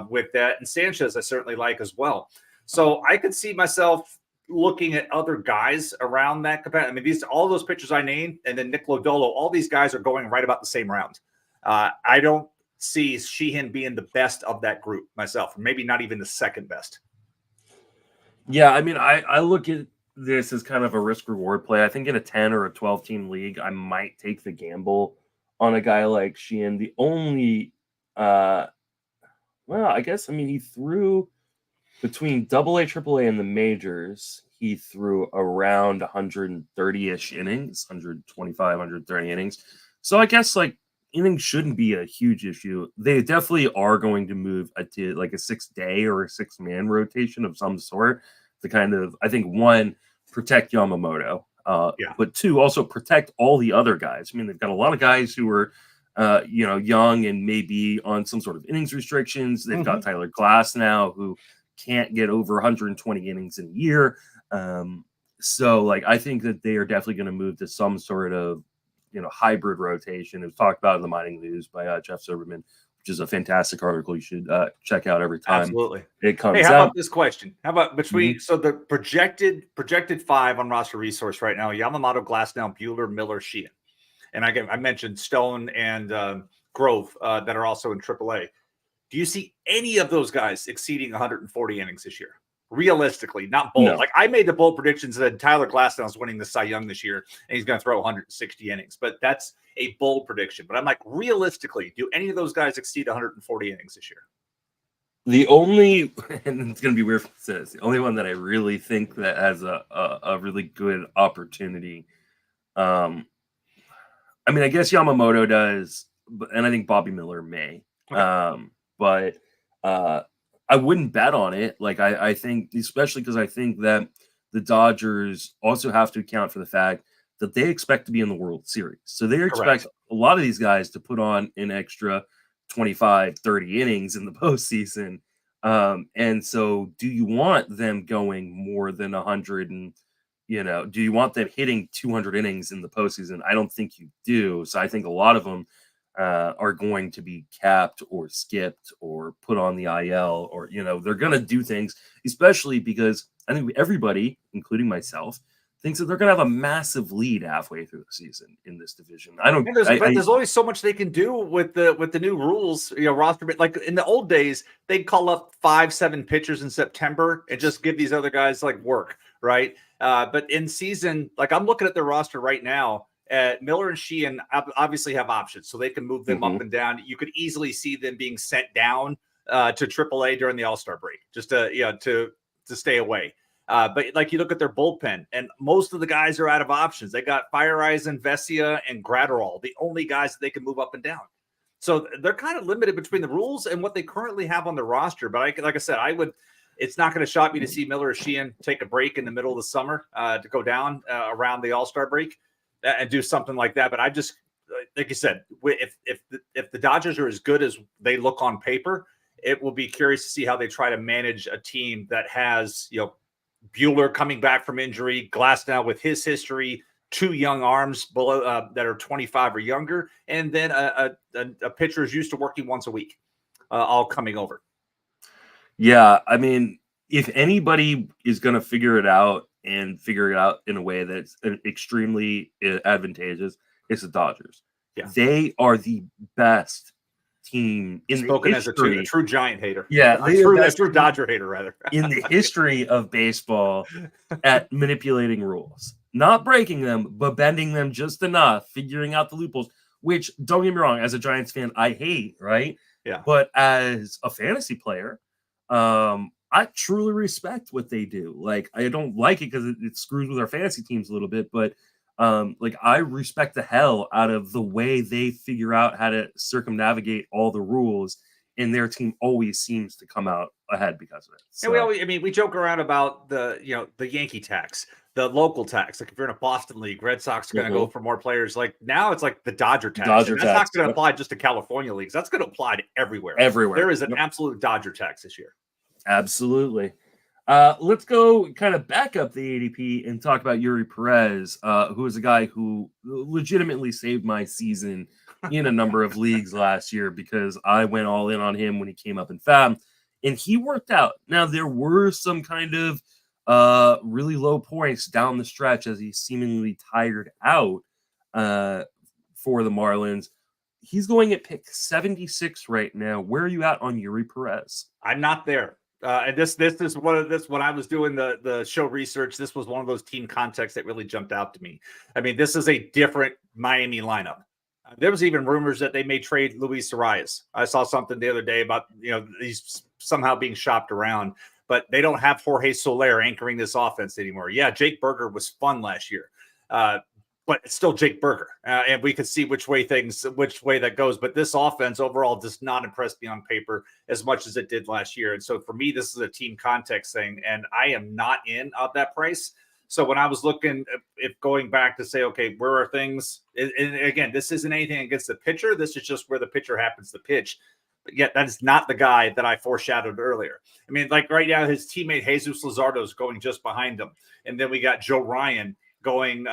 with that, and Sanchez I certainly like as well. So I could see myself looking at other guys around that capacity. All those pitchers I named, and then Nick Lodolo, all these guys are going right about the same round. I don't see Sheehan being the best of that group myself, maybe not even the second best. Yeah, I look at this as kind of a risk-reward play. I think in a 10 or a 12-team league, I might take the gamble on a guy like Sheehan. The only, I guess, he threw between AA, AAA, and the majors. He threw around 130-ish innings, 125, 130 innings. So I guess, innings shouldn't be a huge issue. They definitely are going to move to like a 6-day or a 6-man rotation of some sort to kind of, I think, 1, protect Yamamoto, but 2, also protect all the other guys. They've got a lot of guys who are, young and maybe on some sort of innings restrictions. They've got Tyler Glass now, who can't get over 120 innings in a year. So I think that they are definitely going to move to some sort of, hybrid rotation. It was talked about in the Mining News by Jeff Silverman, which is a fantastic article you should check out every time Absolutely. it comes Hey, how out. about this question? How about between so the projected 5 on roster resource right now: Yamamoto, Glasnow, Bueller, Miller, Sheehan, and I mentioned Stone and Grove that are also in AAA. Do you see any of those guys exceeding 140 innings this year? Realistically, not bold. No. Like I made the bold predictions that Tyler Glasnow is winning the Cy Young this year, and he's going to throw 160 innings. But that's a bold prediction. But I'm like, realistically, do any of those guys exceed 140 innings this year? The only, and it's going to be weird if it says, the only one that I really think that has a really good opportunity. I mean, I guess Yamamoto does, and I think Bobby Miller may. Okay. But I wouldn't bet on it. Like I think, especially because I think that the Dodgers also have to account for the fact that they expect to be in the World Series. So they expect a lot of these guys to put on an extra 25, 30 innings in the postseason. And so do you want them going more than 100 and, do you want them hitting 200 innings in the postseason? I don't think you do. So I think a lot of them are going to be capped or skipped or put on the IL, or they're going to do things, especially because I think everybody, including myself, thinks that they're going to have a massive lead halfway through the season in this division. There's always so much they can do with the new rules. Roster, like in the old days, they'd call up 5-7 pitchers in September and just give these other guys like work, right? But in season, like I'm looking at their roster right now. Miller and Sheehan obviously have options, so they can move them up and down. You could easily see them being sent down to AAA during the All-Star break, just to stay away. But like you look at their bullpen, and most of the guys are out of options. They got Fireisen, Vesia, and Gratterall, the only guys that they can move up and down. So they're kind of limited between the rules and what they currently have on the roster. But like I said, it's not going to shock me to see Miller or Sheehan take a break in the middle of the summer to go down around the All-Star break and do something like that. But I just, like you said, if the Dodgers are as good as they look on paper, it will be curious to see how they try to manage a team that has, Bueller coming back from injury, Glasnow with his history, 2 young arms below that are 25 or younger, and then a pitcher who's used to working once a week, all coming over. Yeah, I mean, if anybody is going to figure it out in a way that's extremely advantageous, it's the Dodgers. Yeah. They are the best team in Spoken the history. As a true Giant hater. Yeah, a true Dodger hater, rather. in the history of baseball at manipulating rules. Not breaking them, but bending them just enough, figuring out the loopholes, which, don't get me wrong, as a Giants fan, I hate, right? Yeah. But as a fantasy player, I truly respect what they do. Like, I don't like it because it screws with our fantasy teams a little bit, but like I respect the hell out of the way they figure out how to circumnavigate all the rules, and their team always seems to come out ahead because of it. So. And we joke around about the Yankee tax, the local tax. Like if you're in a Boston league, Red Sox are going to go for more players. Like now it's like the Dodger tax. That's not going to apply just to California leagues. That's going to apply to everywhere. There is an absolute Dodger tax this year. Absolutely. Let's go kind of back up the ADP and talk about Eury Perez, who is a guy who legitimately saved my season in a number of leagues last year because I went all in on him when he came up in Pfaadt, and he worked out. Now, there were some kind of really low points down the stretch as he seemingly tired out for the Marlins. He's going at pick 76 right now. Where are you at on Eury Perez? I'm not there. And this is one of this when I was doing the show research, this was one of those team contexts that really jumped out to me. I mean, this is a different Miami lineup. There was even rumors that they may trade Luis Arias. I saw something the other day about, he's somehow being shopped around, but they don't have Jorge Soler anchoring this offense anymore. Yeah, Jake Berger was fun last year. But it's still Jake Berger, and we could see which way that goes. But this offense overall does not impress me on paper as much as it did last year. And so for me, this is a team context thing, and I am not in at that price. So when I was looking, if going back to say, okay, where are things? And again, this isn't anything against the pitcher. This is just where the pitcher happens to pitch. But yet that is not the guy that I foreshadowed earlier. I mean, like right now, his teammate Jesus Luzardo is going just behind him, and then we got Joe Ryan going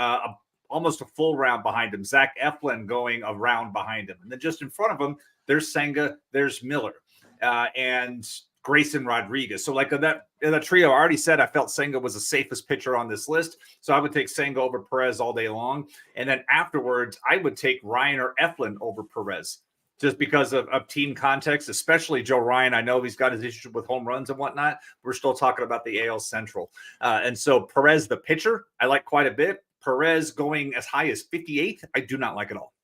almost a full round behind him. Zach Eflin going a round behind him. And then just in front of him, there's Senga, there's Miller, and Grayson Rodriguez. So like that trio, I already said I felt Senga was the safest pitcher on this list. So I would take Senga over Perez all day long. And then afterwards, I would take Ryan or Eflin over Perez just because of team context, especially Joe Ryan. I know he's got his issues with home runs and whatnot. We're still talking about the AL Central. And so Perez, the pitcher, I like quite a bit. Perez going as high as 58, I do not like at all.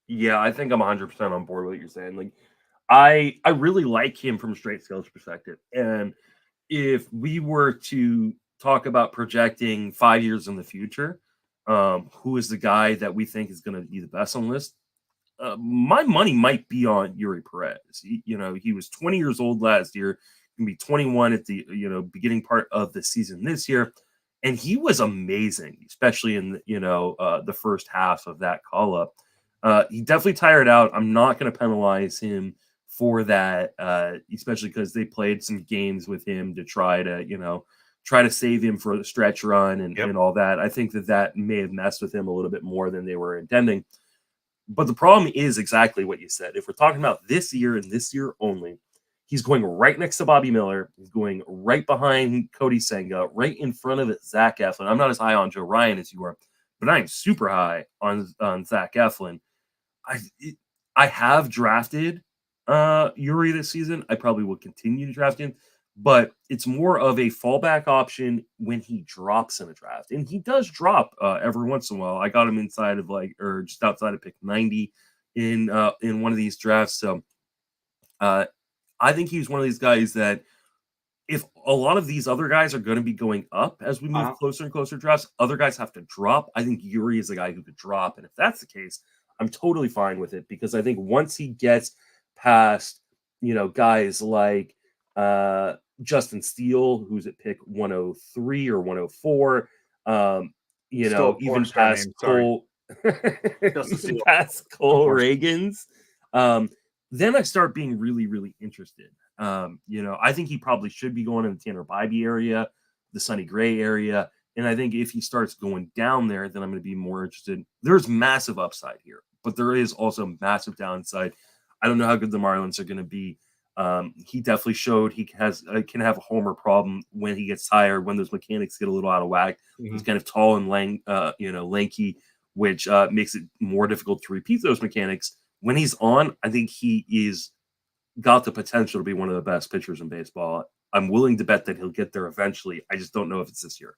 Yeah, I think I'm 100% on board with what you're saying. Like, I really like him from a straight skills perspective. And if we were to talk about projecting 5 years in the future, who is the guy that we think is going to be the best on the list? My money might be on Eury Perez. He was 20 years old last year, going to be 21 at the beginning part of the season this year, and he was amazing, especially in the first half of that call up. He definitely tired out. I'm not going to penalize him for that, especially because they played some games with him to try to save him for the stretch run and all that. I think that may have messed with him a little bit more than they were intending. But the problem is exactly what you said. If we're talking about this year and this year only, he's going right next to Bobby Miller. He's going right behind Kodai Senga, right in front of Zach Eflin. I'm not as high on Joe Ryan as you are, but I'm super high on Zach Eflin. I have drafted Eury this season. I probably will continue to draft him, but it's more of a fallback option when he drops in a draft. And he does drop every once in a while. I got him inside of just outside of pick 90 in one of these drafts. So I think he's one of these guys that if a lot of these other guys are going to be going up as we move closer and closer to drafts, other guys have to drop. I think Eury is the guy who could drop. And if that's the case, I'm totally fine with it, because I think once he gets past, guys like Justin Steele, who's at pick 103 or 104, even past Cole, past Cole Reagans, then I start being really, really interested. I think he probably should be going in the Tanner Bibee area, the Sonny Gray area. And I think if he starts going down there, then I'm going to be more interested. There's massive upside here, but there is also massive downside. I don't know how good the Marlins are going to be. He definitely showed he can have a homer problem when he gets tired, when those mechanics get a little out of whack. Mm-hmm. He's kind of tall and lanky, which makes it more difficult to repeat those mechanics. When he's on, I think he is got the potential to be one of the best pitchers in baseball. I'm willing to bet that he'll get there eventually. I just don't know if it's this year.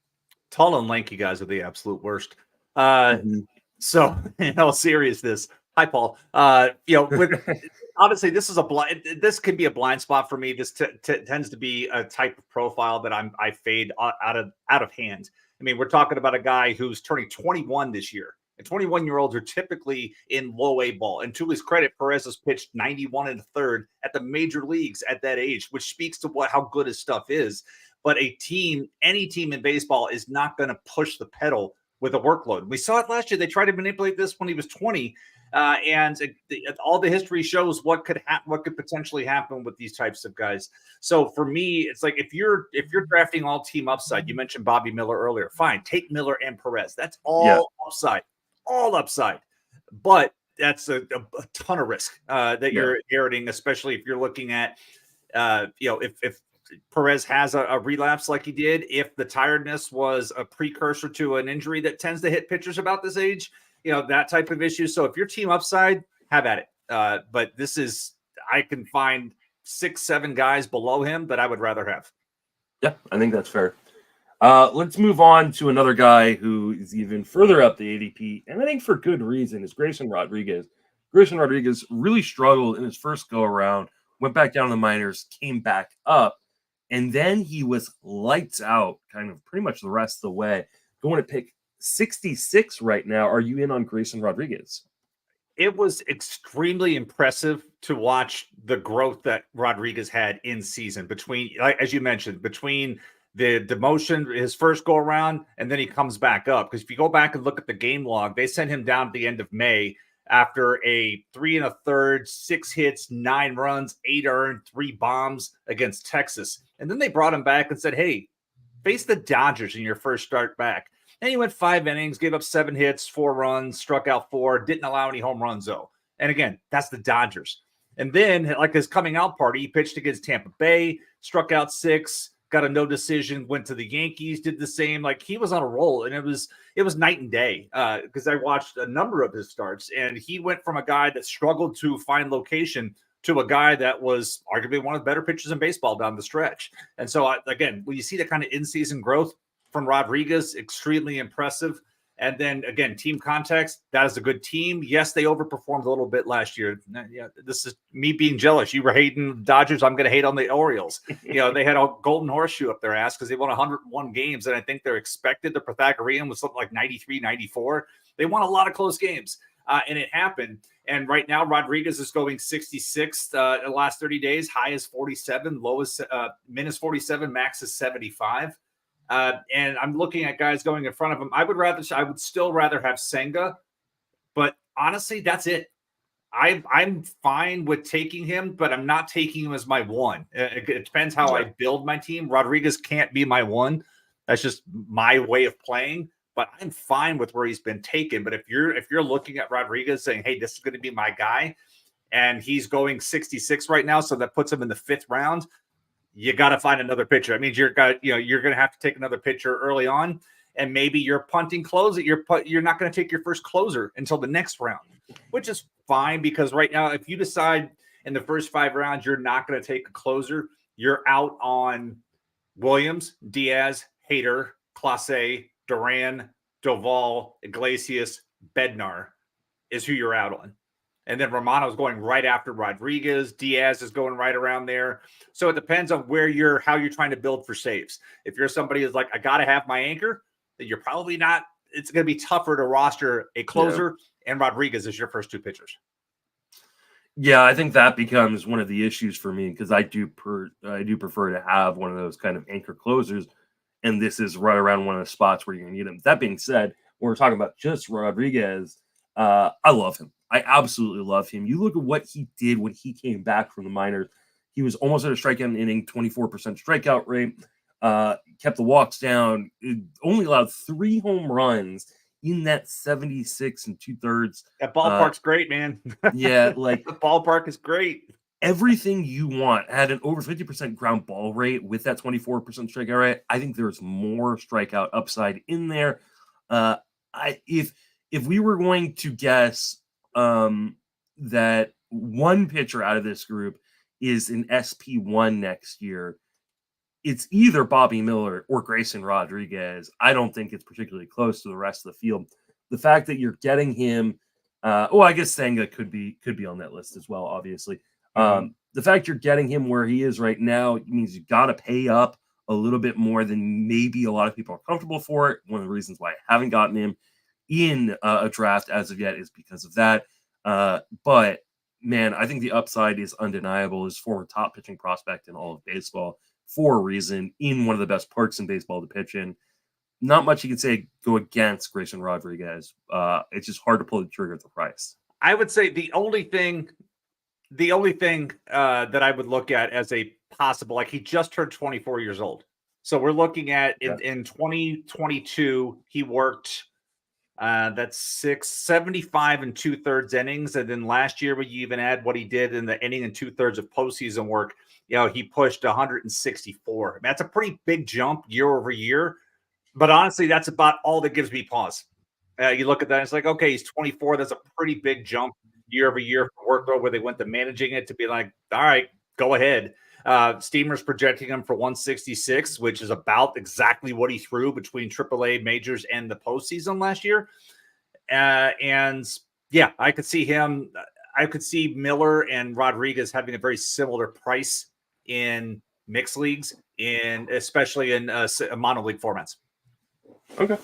Tall and lanky guys are the absolute worst. So in all seriousness, hi, Paul. Obviously this is this could be a blind spot for me. This tends to be a type of profile that I fade out of hand. I mean, we're talking about a guy who's turning 21 this year, and 21-year-olds are typically in low A ball. And to his credit, Perez has pitched 91 and a third at the major leagues at that age, which speaks to how good his stuff is. But any team in baseball is not going to push the pedal with a workload. We saw it last year. They tried to manipulate this when he was 20, and all the history shows what could potentially happen with these types of guys. So for me, it's like if you're drafting all team upside, you mentioned Bobby Miller earlier. Fine, take Miller and Perez. That's all upside, all upside. But that's a ton of risk that you're inheriting, especially if you're looking at, if Perez has a relapse like he did, if the tiredness was a precursor to an injury that tends to hit pitchers about this age, that type of issue. So if your team upside, have at it. But I can find 6-7 guys below him that I would rather have. Yeah, I think that's fair. Let's move on to another guy who is even further up the ADP, and I think for good reason, is Grayson Rodriguez. Grayson Rodriguez really struggled in his first go around, went back down to the minors, came back up, and then he was lights out kind of pretty much the rest of the way. Going to pick 66 right now. Are you in on Grayson Rodriguez? It was extremely impressive to watch the growth that Rodriguez had in season between, as you mentioned, between the demotion, his first go around, and then he comes back up. Because if you go back and look at the game log, they sent him down at the end of May after a 3 1/3, 6 hits, 9 runs, 8 earned, 3 bombs against Texas. And then they brought him back and said, hey, face the Dodgers in your first start back. And he went 5 innings, gave up 7 hits, 4 runs, struck out 4, didn't allow any home runs, though. And again, that's the Dodgers. And then, like his coming out party, he pitched against Tampa Bay, struck out 6, got a no decision, went to the Yankees, did the same. Like, he was on a roll, and it was night and day because I watched a number of his starts, and he went from a guy that struggled to find location to a guy that was arguably one of the better pitchers in baseball down the stretch. And so, again, when you see that kind of in-season growth from Rodriguez, extremely impressive. And then, again, team context, that is a good team. Yes, they overperformed a little bit last year. Yeah, this is me being jealous. You were hating the Dodgers. I'm going to hate on the Orioles. They had a golden horseshoe up their ass because they won 101 games, and I think they're expected. The Pythagorean was something like 93, 94. They won a lot of close games, and it happened. And right now, Rodriguez is going 66th in the last 30 days. High is 47, low is min is 47, max is 75. And I'm looking at guys going in front of him. I would still rather have Senga, but honestly, that's it. I'm fine with taking him, but I'm not taking him as my one. It depends how I build my team. Rodriguez can't be my one. That's just my way of playing. But I'm fine with where he's been taken. But if you're looking at Rodriguez saying, "Hey, this is going to be my guy," and he's going 66 right now, so that puts him in the 5th round. You got to find another pitcher. That means you're going to have to take another pitcher early on, and maybe you're punting closer. You're not going to take your first closer until the next round, which is fine because right now, if you decide in the first 5 rounds you're not going to take a closer, you're out on Williams, Diaz, Hader, Clase, Duran, Doval, Iglesias, Bednar is who you're out on. And then Romano's going right after Rodriguez. Diaz is going right around there. So it depends on how you're trying to build for saves. If you're somebody who's like, I got to have my anchor, then you're probably not. It's going to be tougher to roster a closer and Rodriguez as your first 2 pitchers. Yeah, I think that becomes one of the issues for me because I do prefer to have one of those kind of anchor closers, and this is right around one of the spots where you're going to need him. That being said, when we're talking about just Rodriguez, I love him. I absolutely love him. You look at what he did when he came back from the minors. He was almost at a strikeout inning, 24% strikeout rate, kept the walks down, only allowed 3 home runs in that 76 2/3. That ballpark's great, man. Yeah, like the ballpark is great. Everything you want. Had an over 50% ground ball rate with that 24% strikeout rate. I think there's more strikeout upside in there. If we were going to guess that one pitcher out of this group is an SP1 next year, it's either Bobby Miller or Grayson Rodriguez. I don't think it's particularly close to the rest of the field. The fact that you're getting him, I guess Senga could be on that list as well, obviously. The fact you're getting him where he is right now means you got to pay up a little bit more than maybe a lot of people are comfortable for it. One of the reasons why I haven't gotten him in a draft as of yet is because of that. But man, I think the upside is undeniable. His former top pitching prospect in all of baseball for a reason, in one of the best parks in baseball to pitch in. Not much you can say go against Grayson Rodriguez. It's just hard to pull the trigger at the price. I would say the only thing that I would look at as a possible, like, he just turned 24 years old. So we're looking at in 2022, he worked that's 75 2/3 innings. And then last year, when you even add what he did in the inning and 2/3 of postseason work, he pushed 164. That's a pretty big jump year over year. But honestly, that's about all that gives me pause. You look at that, and it's like, okay, he's 24. That's a pretty big jump year over year for workload, where they went to managing it to be like, all right, go ahead. Steamer's projecting him for 166, which is about exactly what he threw between AAA majors and the postseason last year. And yeah, I could see him. I could see Miller and Rodriguez having a very similar price in mixed leagues, especially in mono league formats. Okay.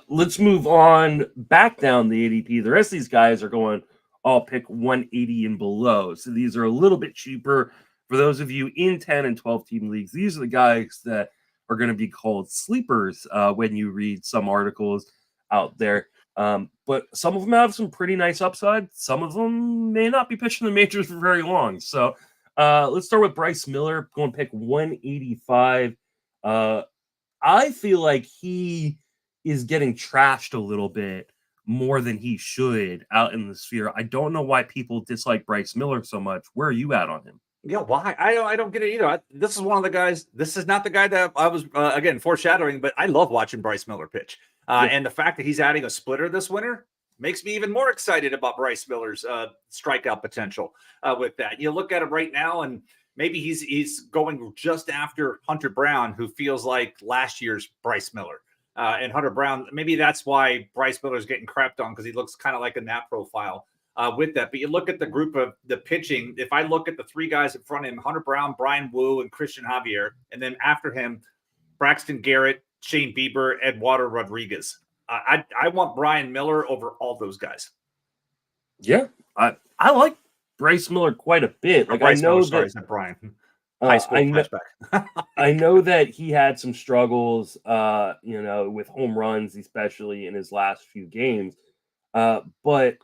Let's move on back down the ADP. The rest of these guys are going all pick 180 and below. So these are a little bit cheaper. For those of you in 10 and 12 team leagues, these are the guys that are going to be called sleepers when you read some articles out there. But some of them have some pretty nice upside. Some of them may not be pitching the majors for very long. So let's start with Bryce Miller, going pick 185. I feel like he is getting trashed a little bit more than he should out in the sphere. I don't know why people dislike Bryce Miller so much. Where are you at on him? Yeah, why? I don't get it either. This is one of the guys. This is not the guy that I was again foreshadowing, but I love watching Bryce Miller pitch. And the fact that he's adding a splitter this winter makes me even more excited about Bryce Miller's strikeout potential with that. You look at it right now, and maybe he's going just after Hunter Brown, who feels like last year's Bryce Miller. And Hunter Brown, maybe that's why Bryce Miller's getting crapped on, because he looks kind of like in that profile with that. But you look at the group of the pitching, if I look at the three guys in front of him, Hunter Brown, Bryan Woo, and Christian Javier, and then after him, Braxton Garrett, Shane Bieber, Eduardo Rodriguez. I want Bryan Miller over all those guys. Yeah, I like Bryce Miller quite a bit. Like Bryce I know Miller, that sorry, it's not Brian. High school flashback. I know that he had some struggles, with home runs, especially in his last few games. But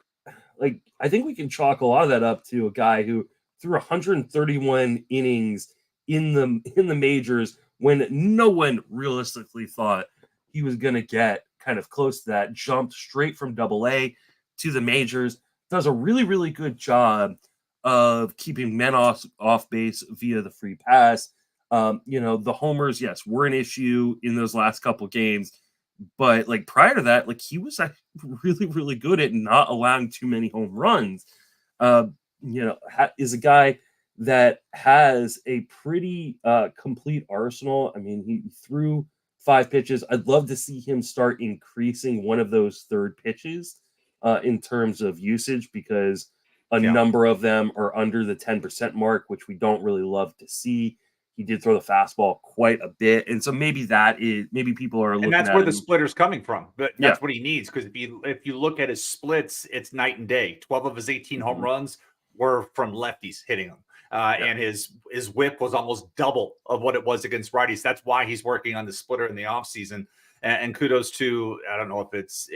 like I think we can chalk a lot of that up to a guy who threw 131 innings in the majors when no one realistically thought he was going to get kind of close to that. Jumped straight from Double-A to the majors. Does a really, really good job of keeping men off base via the free pass. The homers, yes, were an issue in those last couple games, but like prior to that, like he was really, really good at not allowing too many home runs. Is a guy that has a pretty complete arsenal. I mean, he threw 5 pitches. I'd love to see him start increasing one of those third pitches in terms of usage, because a number of them are under the 10% mark, which we don't really love to see. He did throw the fastball quite a bit, and so maybe people are looking. And that's where the splitter's coming from. But that's what he needs, because if you look at his splits, it's night and day. 12 of his 18 home runs were from lefties hitting him, and his whip was almost double of what it was against righties. That's why he's working on the splitter in the offseason. And kudos to, I don't know if it's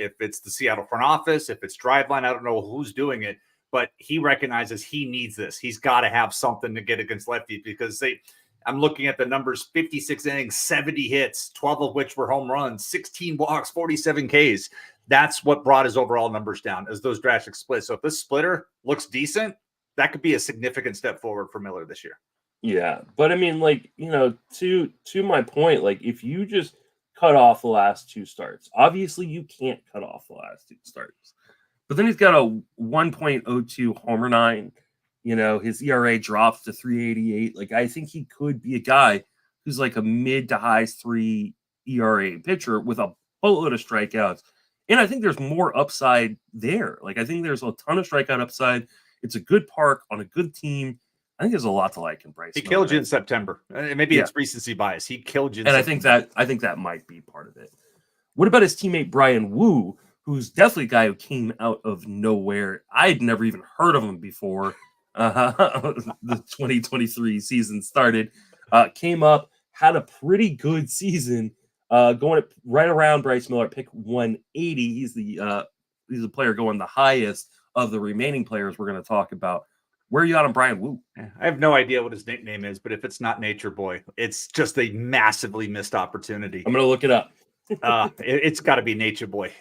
the Seattle front office, if it's Driveline, I don't know who's doing it, but he recognizes he needs this. He's got to have something to get against lefties, because I'm looking at the numbers: 56 innings, 70 hits, 12 of which were home runs, 16 walks, 47 Ks. That's what brought his overall numbers down, as those drastic splits. So if this splitter looks decent, that could be a significant step forward for Miller this year. Yeah, but I mean, to my point, like if you just cut off the last 2 starts, obviously you can't cut off the last 2 starts. But then he's got a 1.02 homer 9. His ERA drops to 3.88. Like, I think he could be a guy who's like a mid to high 3 ERA pitcher with a boatload of strikeouts. And I think there's more upside there. Like, I think there's a ton of strikeout upside. It's a good park on a good team. I think there's a lot to like in Bryce. He killed you in September. Maybe it's recency bias. He killed you. And I think that might be part of it. What about his teammate Bryan Woo, who's definitely a guy who came out of nowhere? I'd never even heard of him before the 2023 season started. Came up, had a pretty good season, going right around Bryce Miller, pick 180. He's the player going the highest of the remaining players we're going to talk about. Where are you at on Bryan Woo? I have no idea what his nickname is, but if it's not Nature Boy, it's just a massively missed opportunity. I'm going to look it up. It's got to be Nature Boy.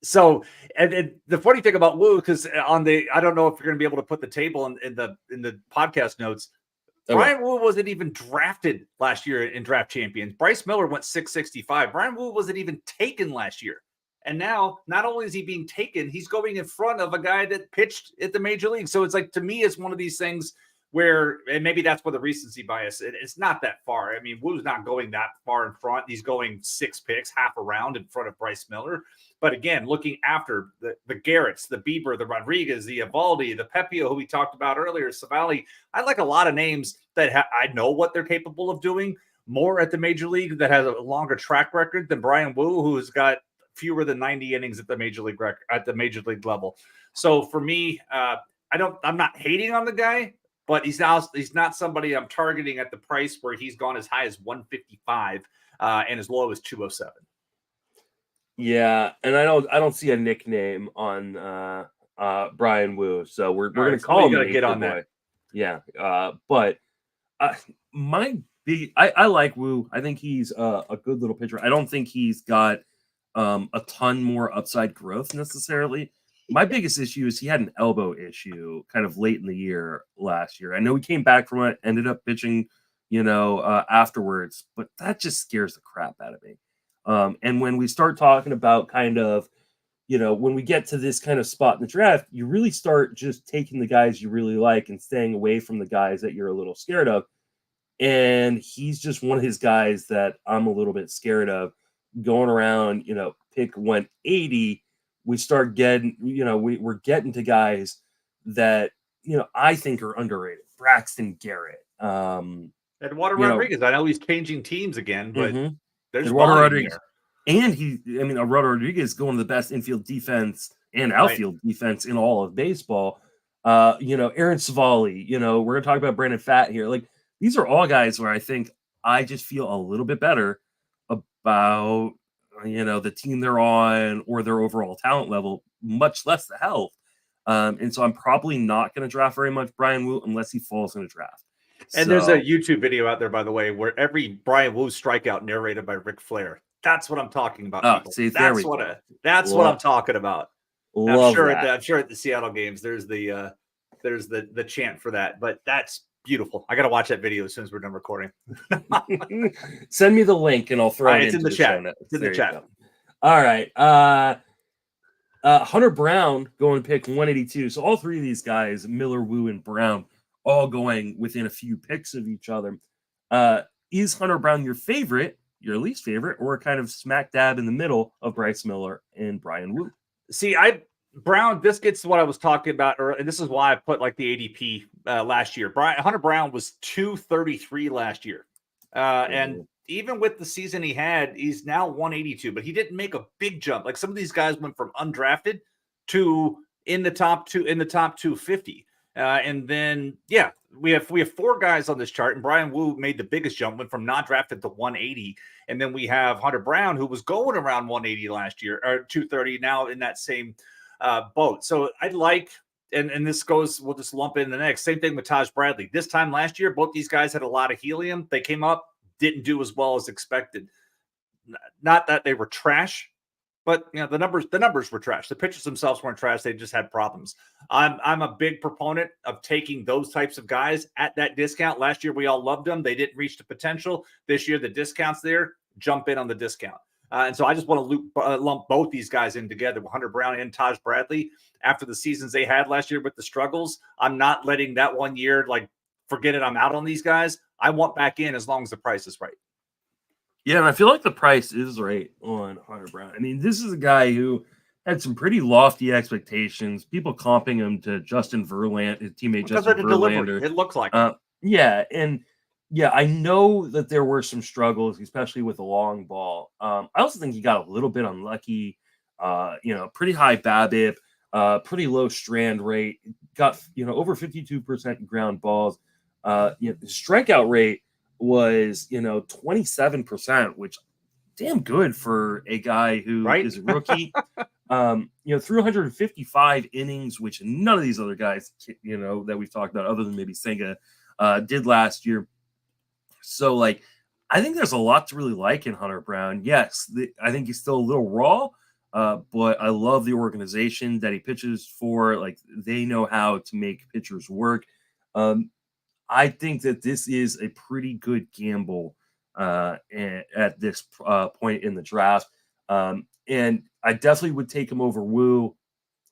So the funny thing about Woo, because I don't know if you're going to be able to put the table in the podcast notes. Okay. Bryan Woo wasn't even drafted last year in Draft Champions. Bryce Miller went 665. Bryan Woo wasn't even taken last year. And now, not only is he being taken, he's going in front of a guy that pitched at the major league. So it's like, to me, it's one of these things where, and maybe that's where the recency bias, it's not that far. I mean, Woo's not going that far in front. He's going 6 picks, half a round in front of Bryce Miller. But again, looking after the Garretts, the Bieber, the Rodriguez, the Evaldi, the Pepiot, who we talked about earlier, Savali, I like a lot of names that I know what they're capable of doing more at the major league, that has a longer track record than Bryan Woo, who's got fewer than 90 innings at the major league level. So for me, I'm not hating on the guy, but he's not somebody I'm targeting at the price where he's gone as high as 155 and as low as 207. Yeah, and I don't see a nickname on Bryan Woo, so we're going to call him. Get on that. Yeah, but I like Woo. I think he's a good little pitcher. I don't think he's got a ton more upside growth necessarily. My biggest issue is he had an elbow issue kind of late in the year last year. I know he came back from it, ended up pitching, afterwards, but that just scares the crap out of me. And when we start talking about kind of, when we get to this kind of spot in the draft, you really start just taking the guys you really like and staying away from the guys that you're a little scared of. And he's just one of his guys that I'm a little bit scared of going around, pick 180. We start getting, we're getting to guys that, I think are underrated. Braxton Garrett. Eduardo Rodriguez. I know he's changing teams again, but there's Eduardo Rodriguez. There. And Eduardo Rodriguez is going to the best infield defense and outfield defense in all of baseball. Aaron Savali, we're going to talk about Brandon Pfaadt here. Like, these are all guys where I think I just feel a little bit better about, the team they're on or their overall talent level, much less the health. And so I'm probably not going to draft very much Bryan Woo unless he falls in a draft. And there's a YouTube video out there, by the way, where every Bryan Woo strikeout narrated by Ric Flair. That's what I'm talking about. See, that's what I'm talking about. I'm sure at the Seattle games, there's the chant for that. But that's beautiful. I got to watch that video as soon as we're done recording. Send me the link and I'll throw it in the chat. It's in the chat. All right. Hunter Brown going to pick 182. So all three of these guys, Miller, Woo, and Brown, all going within a few picks of each other. Is Hunter Brown your favorite, your least favorite, or kind of smack dab in the middle of Bryce Miller and Bryan Woo? See, Brown, this gets to what I was talking about, and this is why I put like the ADP last year. Hunter Brown was 233 last year. And even with the season he had, he's now 182, but he didn't make a big jump. Like some of these guys went from undrafted to in the top 250. And then, we have four guys on this chart, and Bryan Woo made the biggest jump, went from not drafted to 180. And then we have Hunter Brown, who was going around 180 last year, or 230, now in that same boat. So I like, and this goes, we'll just lump in the next. Same thing with Taj Bradley. This time last year, both these guys had a lot of helium. They came up, didn't do as well as expected. Not that they were trash, but the numbers were trash. The pitchers themselves weren't trash. They just had problems. I'm a big proponent of taking those types of guys at that discount. Last year, we all loved them. They didn't reach the potential. This year, the discount's there. Jump in on the discount. And so I just want to lump both these guys in together, Hunter Brown and Taj Bradley. After the seasons they had last year with the struggles, I'm not letting that 1 year, forget it, I'm out on these guys. I want back in as long as the price is right. Yeah, and I feel like the price is right on Hunter Brown. I mean, this is a guy who had some pretty lofty expectations. People comping him to Justin Verlander, his teammate Justin Verlander. It looks like I know that there were some struggles, especially with the long ball. I also think he got a little bit unlucky. Pretty high BABIP, pretty low strand rate. Got over 52% ground balls. Strikeout rate was 27%, which damn good for a guy who is a rookie. Through 155 innings, which none of these other guys that we've talked about, other than maybe Senga, did last year. So I think there's a lot to really like in Hunter Brown. Yes, I think he's still a little raw, but I love the organization that he pitches for. They know how to make pitchers work. I think that this is a pretty good gamble at this point in the draft. And I definitely would take him over Woo.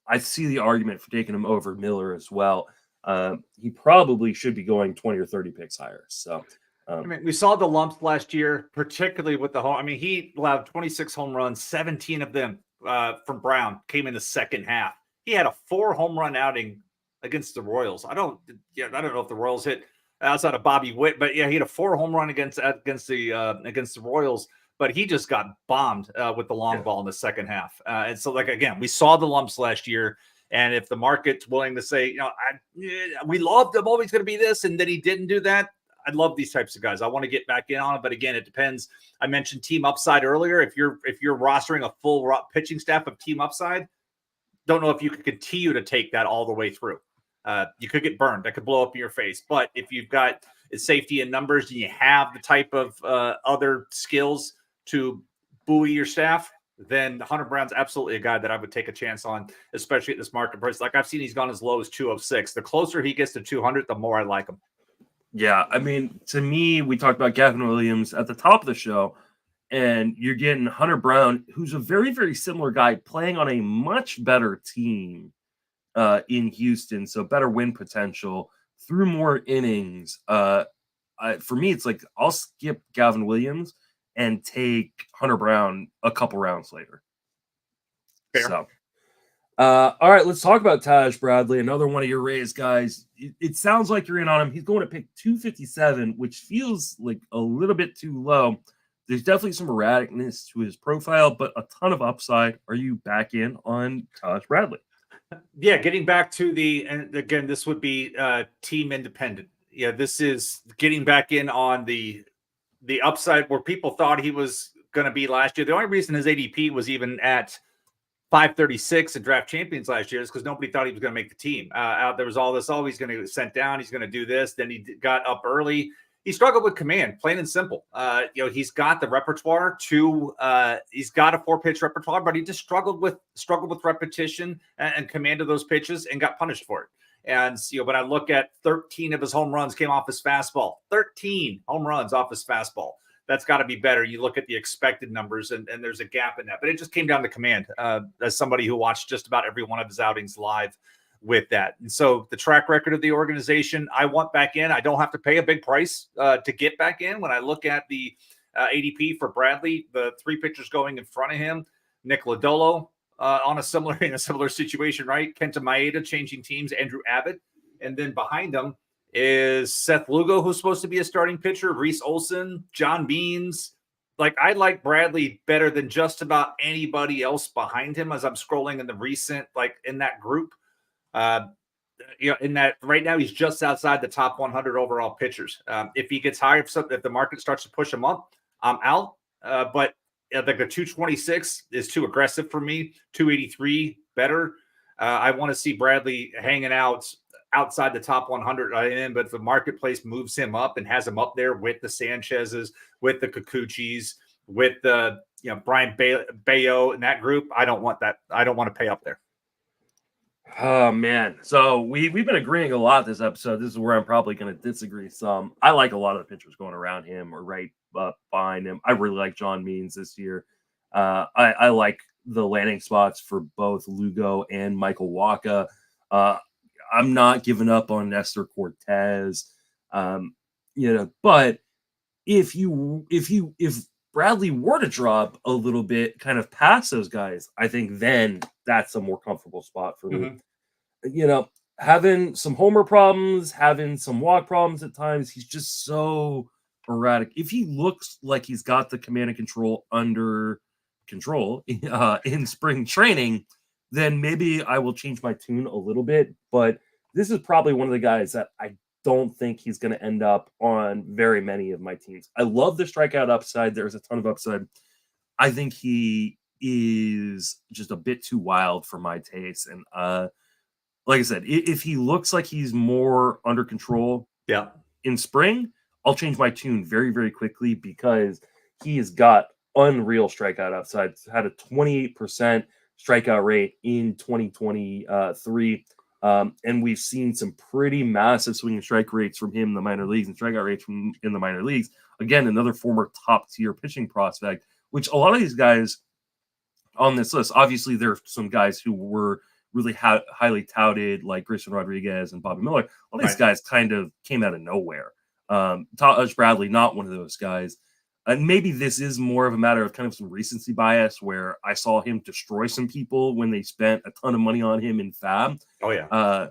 I see the argument for taking him over Miller as well. He probably should be going 20 or 30 picks higher. So, we saw the lumps last year, particularly with the home. He allowed 26 home runs, 17 of them from Brown came in the second half. He had a 4 home run outing against the Royals. I don't know if the Royals hit outside of Bobby Witt, but he had a 4 home run against the Royals. But he just got bombed with the long ball in the second half. And so, again, we saw the lumps last year. And if the market's willing to say, we loved him, always going to be this, and then he didn't do that, I love these types of guys. I want to get back in on it, but again, it depends. I mentioned team upside earlier. If you're rostering a full pitching staff of team upside, don't know if you could continue to take that all the way through. You could get burned. That could blow up in your face. But if you've got safety in numbers and you have the type of other skills to buoy your staff, then Hunter Brown's absolutely a guy that I would take a chance on, especially at this market price. Like I've seen he's gone as low as 206. The closer he gets to 200, the more I like him. Yeah, I mean, to me, we talked about Gavin Williams at the top of the show, and you're getting Hunter Brown, who's a very, very similar guy playing on a much better team in Houston, so better win potential through more innings. For me, it's like I'll skip Gavin Williams and take Hunter Brown a couple rounds later. Fair. So, all right, let's talk about Taj Bradley, another one of your Rays guys. It sounds like you're in on him. He's going to pick 257, which feels like a little bit too low. There's definitely some erraticness to his profile, but a ton of upside. Are you back in on Taj Bradley? Yeah, getting back to and again, this would be team independent. Yeah, this is getting back in on the upside where people thought he was going to be last year. The only reason his ADP was even at 536 in Draft Champions last year is because nobody thought he was going to make the team. There was all this, he's going to get sent down. He's going to do this. Then he got up early. He struggled with command, plain and simple. He's got the repertoire he's got a 4-pitch repertoire, but he just struggled with repetition and command of those pitches and got punished for it. And when I look at 13 of his home runs came off his fastball, 13 home runs off his fastball. That's got to be better. You look at the expected numbers and there's a gap in that, but it just came down to command as somebody who watched just about every one of his outings live with that. And so the track record of the organization, I want back in. I don't have to pay a big price to get back in. When I look at the ADP for Bradley, the 3 pitchers going in front of him, Nick Lodolo in a similar situation, right? Kenta Maeda changing teams, Andrew Abbott. And then behind them is Seth Lugo, who's supposed to be a starting pitcher, Reese Olson, John Means. Like, I like Bradley better than just about anybody else behind him as I'm scrolling in the recent, in that group. In that right now, he's just outside the top 100 overall pitchers. If he gets higher, if the market starts to push him up, I'm out. But the 226 is too aggressive for me. 283 better. I want to see Bradley hanging out outside the top 100. But if the marketplace moves him up and has him up there with the Sanchez's, with the Kikuchis, with the Brian Bayo in that group, I don't want that. I don't want to pay up there. Oh man, so we've been agreeing a lot this episode. This is where I'm probably going to disagree some. I like a lot of the pitchers going around him or right up behind him. I really like John Means this year. I like the landing spots for both Lugo and Michael Wacha. I'm not giving up on Nestor Cortez. But if Bradley were to drop a little bit kind of past those guys, I think then that's a more comfortable spot for me. Having some homer problems, having some walk problems at times, he's just so erratic. If he looks like he's got the command and control under control in spring training, then maybe I will change my tune a little bit. But this is probably one of the guys that I don't think he's going to end up on very many of my teams. I love the strikeout upside. There's a ton of upside. I think he is just a bit too wild for my taste. And like I said, if he looks like he's more under control in spring, I'll change my tune very, very quickly because he has got unreal strikeout upside. Had a 28% strikeout rate in 2023. And we've seen some pretty massive swing and strike rates from him in the minor leagues and strikeout rates from in the minor leagues. Again, another former top tier pitching prospect, which a lot of these guys on this list, obviously there are some guys who were really highly touted like Grayson Rodriguez and Bobby Miller. All these guys kind of came out of nowhere. Taj Bradley, not one of those guys. And maybe this is more of a matter of kind of some recency bias where I saw him destroy some people when they spent a ton of money on him in Fab. Oh yeah.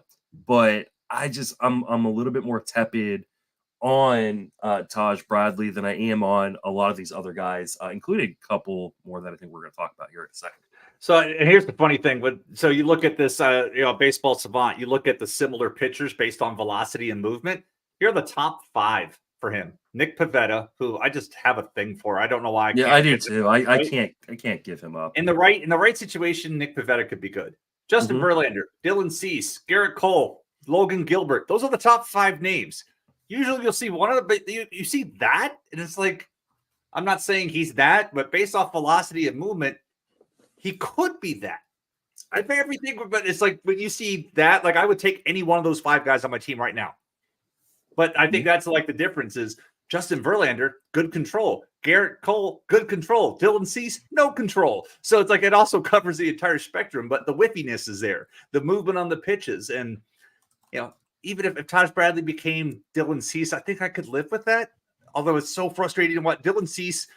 But I'm a little bit more tepid on Taj Bradley than I am on a lot of these other guys, including a couple more that I think we're going to talk about here in a second. So, and here's the funny thing so you look at this, Baseball Savant, you look at the similar pitchers based on velocity and movement. Here are the top 5 for him. Nick Pivetta, who I just have a thing for. I don't know why. I do too. I can't give him up. In the right situation, Nick Pivetta could be good. Justin Verlander, Dylan Cease, Garrett Cole, Logan Gilbert. Those are the top 5 names. Usually you'll see one of the, you see that, and it's like, I'm not saying he's that, but based off velocity and movement, he could be that. I think everything, but it's like when you see that, like I would take any one of those 5 guys on my team right now. But I think that's like the difference is Justin Verlander, good control. Garrett Cole, good control. Dylan Cease, no control. So it's like it also covers the entire spectrum, but the whiffiness is there, the movement on the pitches. And, even if Taj Bradley became Dylan Cease, I think I could live with that. Although it's so frustrating to watch Dylan Cease,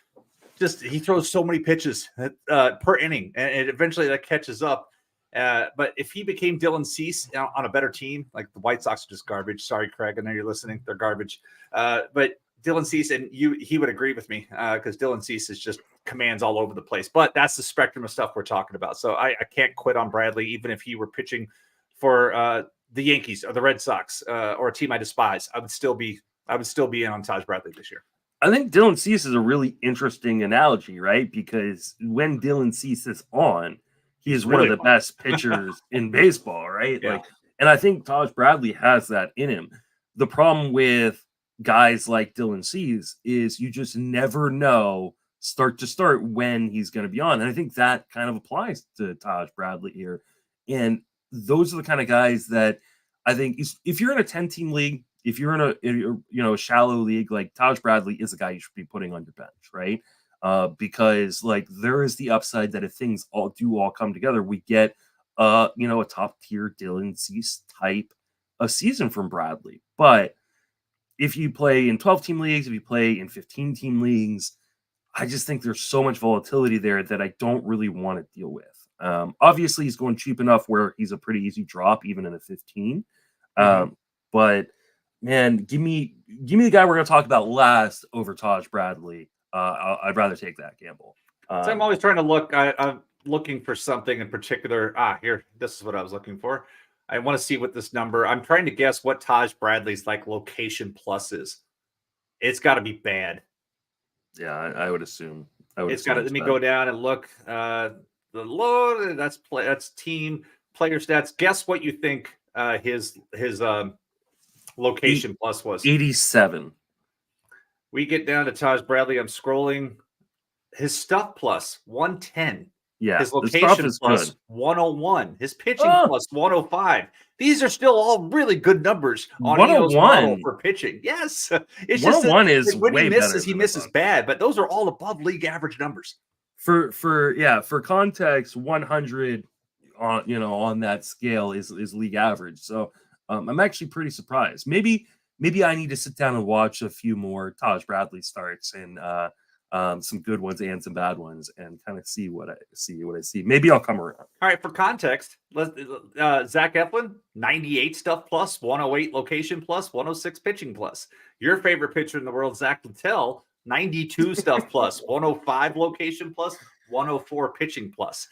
he throws so many pitches per inning, and eventually that catches up. But if he became Dylan Cease on a better team, like the White Sox are just garbage. Sorry, Craig, I know you're listening. They're garbage. But Dylan Cease, and he would agree with me because Dylan Cease is just commands all over the place. But that's the spectrum of stuff we're talking about. So I can't quit on Bradley, even if he were pitching for the Yankees or the Red Sox or a team I despise. I would still be in on Taj Bradley this year. I think Dylan Cease is a really interesting analogy, right? Because when Dylan Cease is on, he is one of the best pitchers in baseball, right? Yeah. And I think Taj Bradley has that in him. The problem with guys like Dylan Cease is you just never know start to start when he's going to be on. And I think that kind of applies to Taj Bradley here. And those are the kind of guys that I think if you're in a 10-team league, if you're in a shallow league, like Taj Bradley is a guy you should be putting on your bench, right? Because like there is the upside that if things all come together, we get a top tier Dylan Cease type of season from Bradley. But if you play in 12-team leagues, if you play in 15-team leagues, I just think there's so much volatility there that I don't really want to deal with. Obviously, he's going cheap enough where he's a pretty easy drop, even in a 15. But man, give me the guy we're going to talk about last over Taj Bradley. I'd rather take that gamble. So I'm always trying to look. I'm looking for something in particular. Here, this is what I was looking for. I want to see what this number. I'm trying to guess what Taj Bradley's like location plus is. It's got to be bad. Yeah, I would assume. It's got to. Let me go down and look. The low. That's team player stats. Guess what you think his location plus was? 87. We get down to Taj Bradley. I'm scrolling. His stuff plus 110. Yeah, his location plus good. 101. His pitching plus 105. These are still all really good numbers on EO's model for pitching. Yes, it's 101 is when way he misses, better. He misses bad, but those are all above league average numbers. For context, 100 on that scale is league average. So I'm actually pretty surprised. Maybe I need to sit down and watch a few more Taj Bradley starts and some good ones and some bad ones and kind of see what I see. Maybe I'll come around. All right, for context, Zach Eflin, 98 stuff plus, 108 location plus, 106 pitching plus. Your favorite pitcher in the world, Zach Littell, 92 stuff plus, 105 location plus, 104 pitching plus.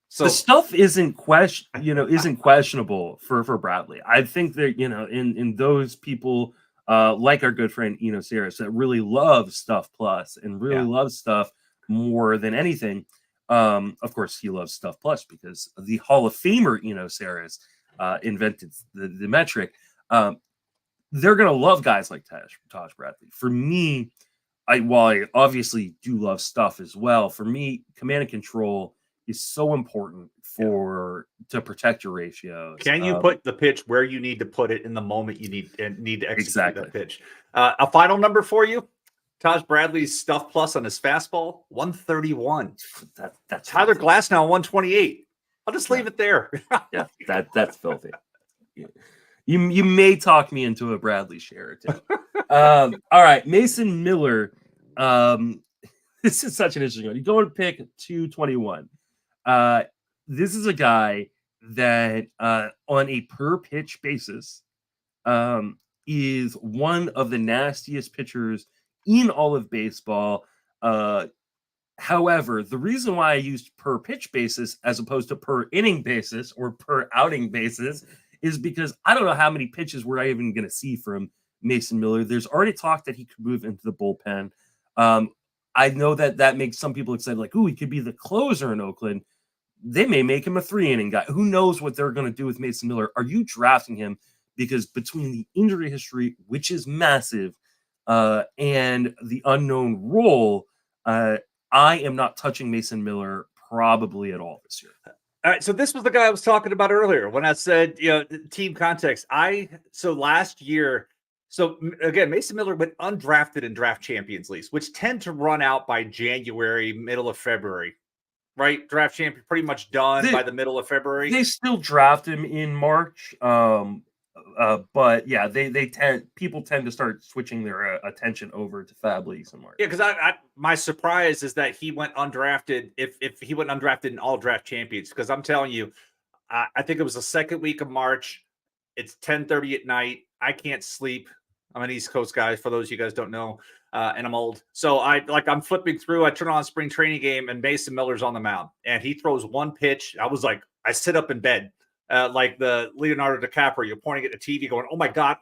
So the stuff isn't questionable for Bradley. I think that in those people like our good friend Eno Saris that really love stuff plus and really love stuff more than anything. Of course, he loves stuff plus because the Hall of Famer Eno Saris invented the metric. They're gonna love guys like Taj Bradley. For me, while I obviously do love stuff as well, for me, command and control is so important to protect your ratios. Can you put the pitch where you need to put it in the moment you need to execute that pitch? A final number for you: Taj Bradley's stuff plus on his fastball, 131. That's Tyler Glasnow, 128. I'll just leave it there. Yeah, that's filthy. You may talk me into a Bradley share or two. All right, Mason Miller. This is such an interesting one. You go and pick 221. This is a guy that on a per pitch basis is one of the nastiest pitchers in all of baseball. However, the reason why I used per pitch basis as opposed to per inning basis or per outing basis is because I don't know how many pitches we're even going to see from Mason Miller. There's already talk that he could move into the bullpen. I know that makes some people excited, like, ooh, he could be the closer in Oakland. They may make him a 3-inning guy. Who knows what they're going to do with Mason Miller? Are you drafting him? Because between the injury history, which is massive, and the unknown role, I am not touching Mason Miller probably at all this year. All right, so this was the guy I was talking about earlier when I said, team context. So last year, again, Mason Miller went undrafted in draft champions leagues, which tend to run out by January, middle of February, right? Draft champion pretty much done by the middle of February. They still draft him in March. But yeah, people tend to start switching their attention over to Fab Leagues in March. Yeah, because my surprise is that he went undrafted. If he went undrafted in all draft champions, because I'm telling you, I think it was the second week of March. It's 10:30 at night. I can't sleep. I'm an East Coast guy. For those of you guys don't know, and I'm old, so I'm flipping through. I turn on a spring training game, and Mason Miller's on the mound, and he throws one pitch. I was like, I sit up in bed. Like the Leonardo DiCaprio, you're pointing at the TV going, oh my God.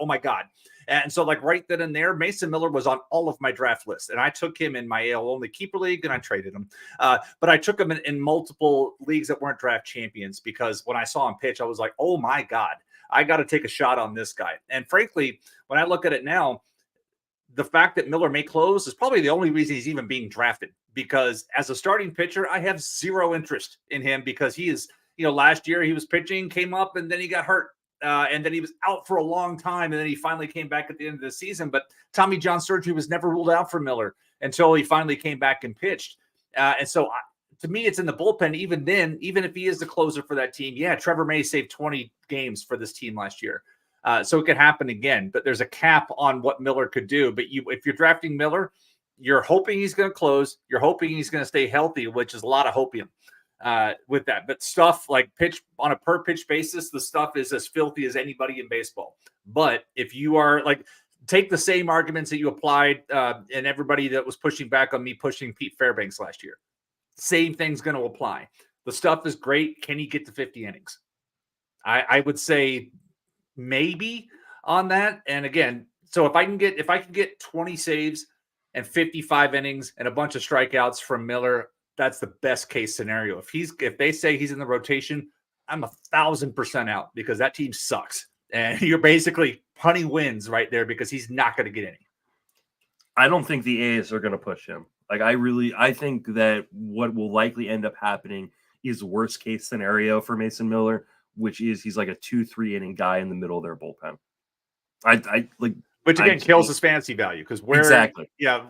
And so right then and there, Mason Miller was on all of my draft lists. And I took him in my AL only keeper league and I traded him. But I took him in multiple leagues that weren't draft champions because when I saw him pitch, I was like, oh my God, I got to take a shot on this guy. And frankly, when I look at it now, the fact that Miller may close is probably the only reason he's even being drafted, because as a starting pitcher, I have zero interest in him because he is, last year he was pitching, came up, and then he got hurt. And then he was out for a long time, and then he finally came back at the end of the season. But Tommy John surgery was never ruled out for Miller until he finally came back and pitched. And so to me, it's in the bullpen. Even then, even if he is the closer for that team, yeah, Trevor May saved 20 games for this team last year. So it could happen again, but there's a cap on what Miller could do. But if you're drafting Miller, you're hoping he's going to close. You're hoping he's going to stay healthy, which is a lot of hopium with that. But stuff like pitch on a per pitch basis, the stuff is as filthy as anybody in baseball. But if you are take the same arguments that you applied and everybody that was pushing back on me pushing Pete Fairbanks last year, same thing's going to apply. The stuff is great. Can he get to 50 innings? I would say maybe on that. And again, so if I can get 20 saves and 55 innings and a bunch of strikeouts from Miller, that's the best case scenario. If they say he's in the rotation, I'm 1,000% out because that team sucks. And you're basically punting wins right there because he's not going to get any. I don't think the A's are going to push him. I think that what will likely end up happening is worst case scenario for Mason Miller, which is he's like a 2-3 inning guy in the middle of their bullpen. Which again kills his fantasy value because exactly. Yeah.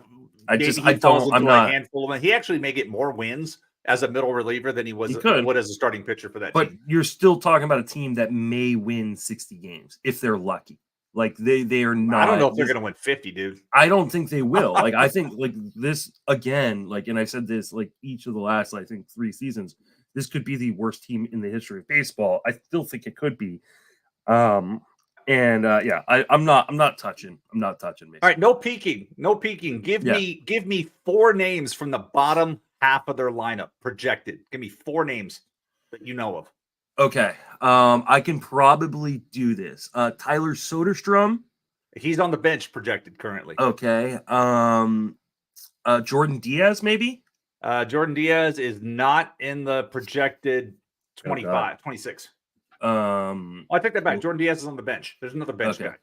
I'm not. A handful of, he actually may get more wins as a middle reliever than he would as a starting pitcher for that but team. You're still talking about a team that may win 60 games if they're lucky. They are not. I don't know if they're going to win 50, dude. I don't think they will. I think this again, and I said this each of the last 3 seasons, this could be the worst team in the history of baseball. I still think it could be. I'm not touching Mason. All right, no peeking. Give me 4 names from the bottom half of their lineup projected. Give me 4 names that you know of. Okay. I can probably do this. Tyler Soderstrom. He's on the bench projected currently. Okay. Jordan Diaz, maybe? Jordan Diaz is not in the projected 26. I take that back. Jordan Diaz is on the bench. There's another bench guy.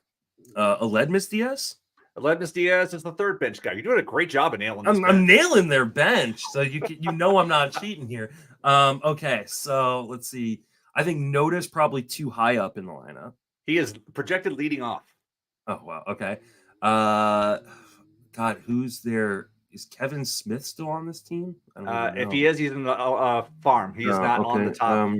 Aledmus Diaz? Aledmus Diaz is the third bench guy. You're doing a great job of nailing this. I'm nailing their bench, so I'm not cheating here. Okay, so let's see. I think Noda's probably too high up in the lineup. He is projected leading off. Oh, wow. Okay. God, who's there? Is Kevin Smith still on this team? If he is, he's in the farm. He's not on the top.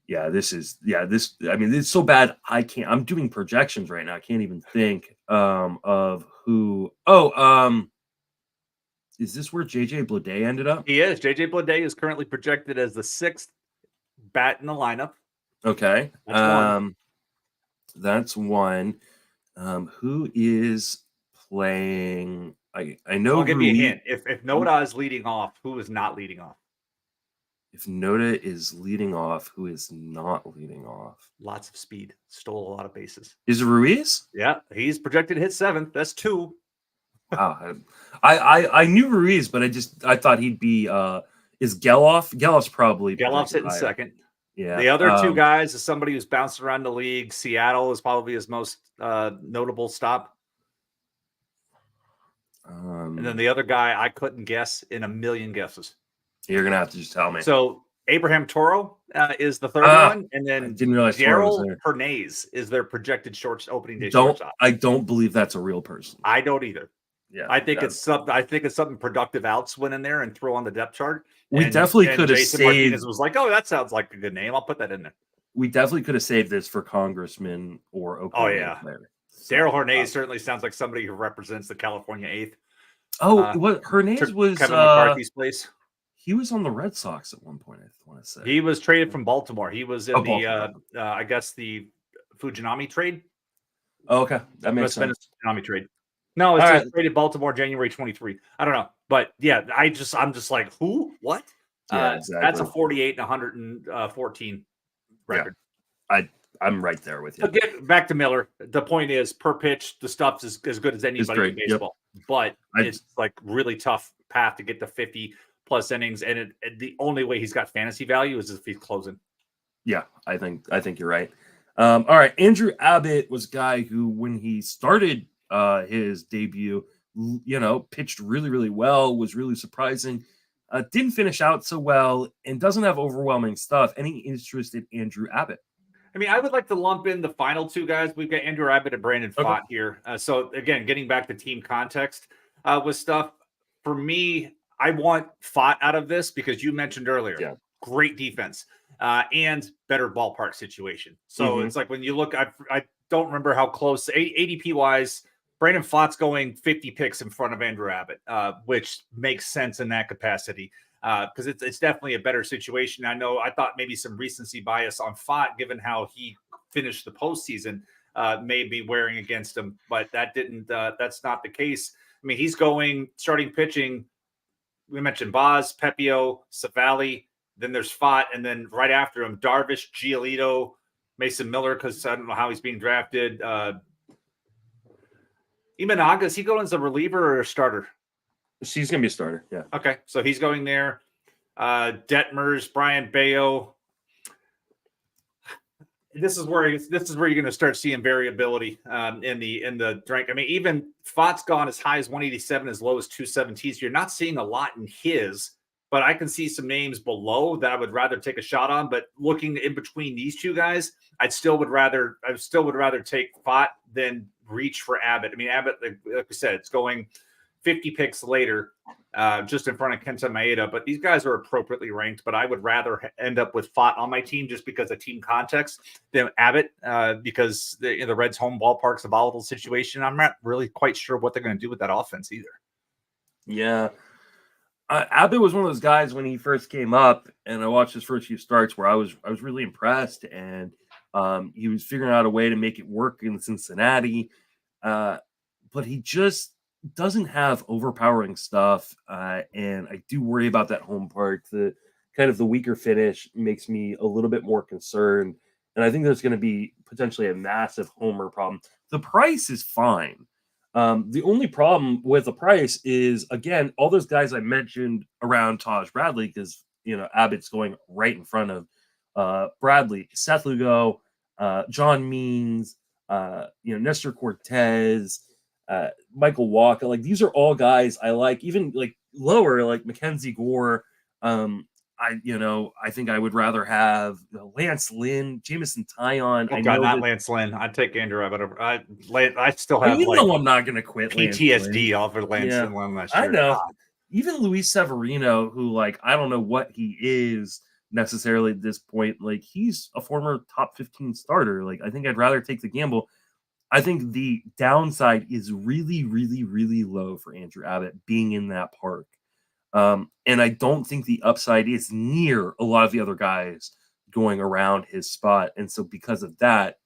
It's so bad. I'm doing projections right now. I can't even think of who. Is this where JJ Bleday ended up? He is. JJ Bleday is currently projected as the 6th bat in the lineup. Okay. That's one. Who is playing? I know. I'll give you a hint. If Noda is leading off, who is not leading off? If Noda is leading off, who is not leading off? Lots of speed. Stole a lot of bases. Is it Ruiz? Yeah, he's projected to hit 7th. That's 2. Wow. I knew Ruiz, but I thought he'd be is Geloff? Geloff's hitting 2nd. Yeah. The other 2 guys is somebody who's bounced around the league. Seattle is probably his most notable stop. And then the other guy I couldn't guess in a million guesses. You're gonna have to just tell me. So Abraham Toro is the third one, and I then didn't realize Toro was Daryl there. Hernandez is their projected opening day shortstop. I don't believe that's a real person. I don't either. Yeah, I think it's something productive outs went in there and throw on the depth chart. We definitely could have Jason saved. Martinez was like, "Oh, that sounds like a good name. I'll put that in there." We definitely could have saved this for Congressman or Oklahoma player. So, Daryl Hernandez certainly sounds like somebody who represents the California 8th. What Hernandez was Kevin McCarthy's place. He was on the Red Sox at one point, I want to say. He was traded from Baltimore. He was in I guess the Fujinami trade. Oh, okay. That makes sense. Fujinami trade. No, it's traded Baltimore January 23. I don't know. But yeah, I'm just like, who? What? Yeah, exactly. That's a 48 and 114 record. Yeah, I'm right there with you. But get back to Miller. The point is, per pitch, the stuff's as good as anybody in baseball. Yep. But it's like really tough path to get to 50 plus innings, and the only way he's got fantasy value is if he's closing. Yeah, I think you're right. All right, Andrew Abbott was a guy who, when he started his debut, pitched really, really well, was really surprising. Didn't finish out so well, and doesn't have overwhelming stuff. Any interest in Andrew Abbott? I mean, I would like to lump in the final two guys. We've got Andrew Abbott and Brandon Pfaadt here. So again, getting back to team context with stuff, for me, I want Pfaadt out of this because you mentioned earlier, great defense and better ballpark situation. So it's like when you look, I don't remember how close ADP wise, Brandon Pfaadt's going 50 picks in front of Andrew Abbott, which makes sense in that capacity because it's definitely a better situation. I thought maybe some recency bias on Pfaadt, given how he finished the postseason, may be wearing against him, but that didn't. That's not the case. I mean, he's going starting pitching. We mentioned Boz, Pepiot, Savali. Then there's Pfaadt, and then right after him, Darvish, Giolito, Mason Miller, because I don't know how he's being drafted. Imanaga, is he going as a reliever or a starter? She's going to be a starter, yeah. Okay, so he's going there. Detmers, Brian Bayo. This is where you're going to start seeing variability in the drink. I mean, even Pfaadt's gone as high as 187, as low as 217. So you're not seeing a lot in his, but I can see some names below that I would rather take a shot on. But looking in between these two guys, I still would rather take Pfaadt than reach for Abbott. I mean, Abbott, like we said, it's going 50 picks later, just in front of Kenta Maeda. But these guys are appropriately ranked. But I would rather end up with Pfaadt on my team just because of team context than Abbott, because the Reds' home ballpark's a volatile situation. I'm not really quite sure what they're going to do with that offense either. Yeah. Abbott was one of those guys when he first came up, and I watched his first few starts where I was really impressed, and he was figuring out a way to make it work in Cincinnati, but he just doesn't have overpowering stuff, and I do worry about that home park. The kind of the weaker finish makes me a little bit more concerned, and I think there's going to be potentially a massive homer problem. The price is fine. The only problem with the price is, again, all those guys I mentioned around Taj Bradley, because Abbott's going right in front of Bradley, Seth Lugo, John Means, Nestor Cortez, Michael Walker. Like, these are all guys I like. Even like lower, like Mackenzie Gore. I think I would rather have Lance Lynn, Jameson Taillon. Oh, God, not Lance Lynn. I'd take Andrew Abbott. I still have I'm not going to quit PTSD off of Lance Lynn last year. I know. God. Even Luis Severino, who, like, I don't know what he is necessarily at this point. Like, he's a former top 15 starter. Like, I think I'd rather take the gamble. I think the downside is really, really, really low for Andrew Abbott being in that park. And I don't think the upside is near a lot of the other guys going around his spot. And so because of that,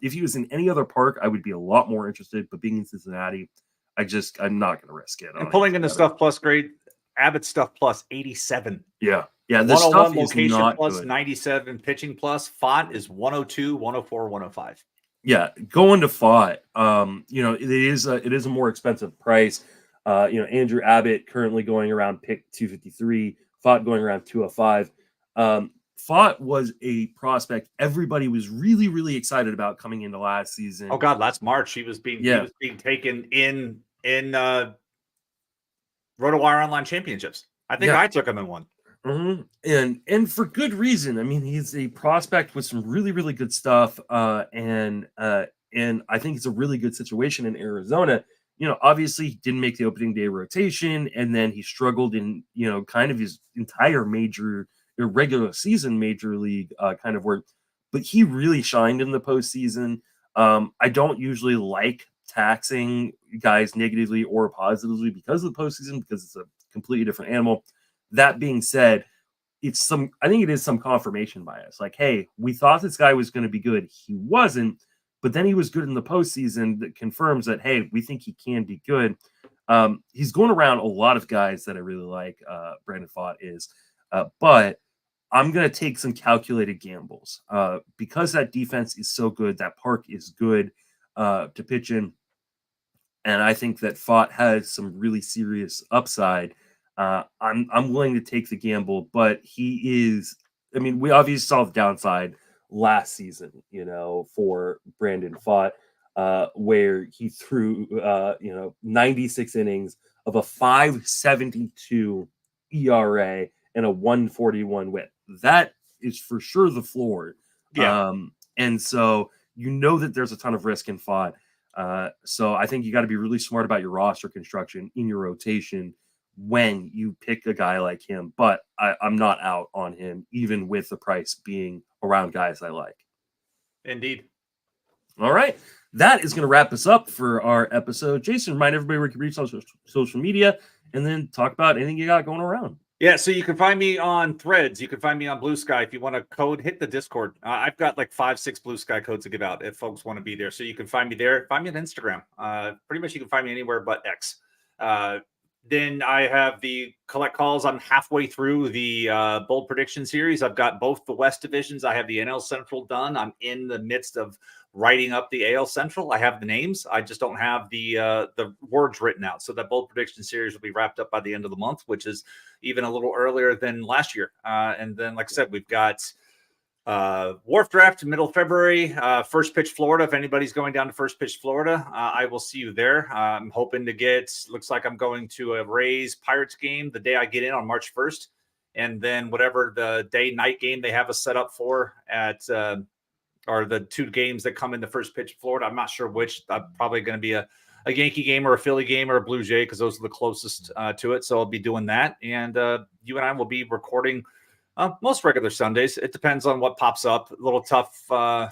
if he was in any other park, I would be a lot more interested. But being in Cincinnati, I'm not going to risk it. And pulling in the stuff plus grade, Abbott stuff plus 87. Yeah. The stuff location is not plus good. 97 pitching plus. Pfaadt is 102, 104, 105. Yeah, going to Pfaadt, it is a more expensive price. Andrew Abbott currently going around pick 253, Pfaadt going around 205. Pfaadt was a prospect everybody was really, really excited about coming into last season. Oh God, last March he was being taken in RotoWire Online Championships. I think I took him in one. And for good reason. I mean, he's a prospect with some really, really good stuff. And I think it's a really good situation in Arizona. Obviously he didn't make the opening day rotation, and then he struggled in, kind of his entire regular season major league kind of work. But he really shined in the postseason. I don't usually like taxing guys negatively or positively because of the postseason, because it's a completely different animal. That being said, I think it is some confirmation bias. Like, hey, we thought this guy was going to be good. He wasn't, but then he was good in the postseason. That confirms that, hey, we think he can be good. He's going around a lot of guys that I really like. Brandon Pfaadt is, but I'm going to take some calculated gambles because that defense is so good. That park is good to pitch in. And I think that Pfaadt has some really serious upside. I'm willing to take the gamble, but he is. I mean, we obviously saw the downside last season, for Brandon Pfaadt, where he threw 96 innings of a 5.72 ERA and a 141 WHIP. That is for sure the floor. Yeah. And so that there's a ton of risk in Pfaadt. So I think you got to be really smart about your roster construction in your rotation when you pick a guy like him. But I'm not out on him, even with the price being around guys I like. Indeed. All right. That is going to wrap us up for our episode. Jason, remind everybody where you can reach on social media, and then talk about anything you got going around. Yeah, so you can find me on Threads. You can find me on Blue Sky. If you want a code, hit the Discord. I've got like 5-6 Blue Sky codes to give out if folks want to be there. So you can find me there. Find me on Instagram. Pretty much you can find me anywhere but X. Then I have the Collect Calls. I'm halfway through the Bold Prediction series. I've got both the West divisions. I have the NL Central done. I'm in the midst of writing up the AL Central. I have the names. I just don't have the words written out. So that Bold Prediction series will be wrapped up by the end of the month, which is even a little earlier than last year. And then, like I said, we've got Wharf Draft middle of February, First Pitch Florida. If anybody's going down to First Pitch Florida, I will see you there. I'm hoping to looks like I'm going to a Rays Pirates game the day I get in on March 1st. And then whatever the day-night game they have us set up for at or the two games that come in the First Pitch Florida. I'm not sure which. I'm probably going to be a Yankee game or a Philly game or a Blue Jay, because those are the closest to it. So I'll be doing that. And you and I will be recording most regular Sundays. It depends on what pops up. A little tough. I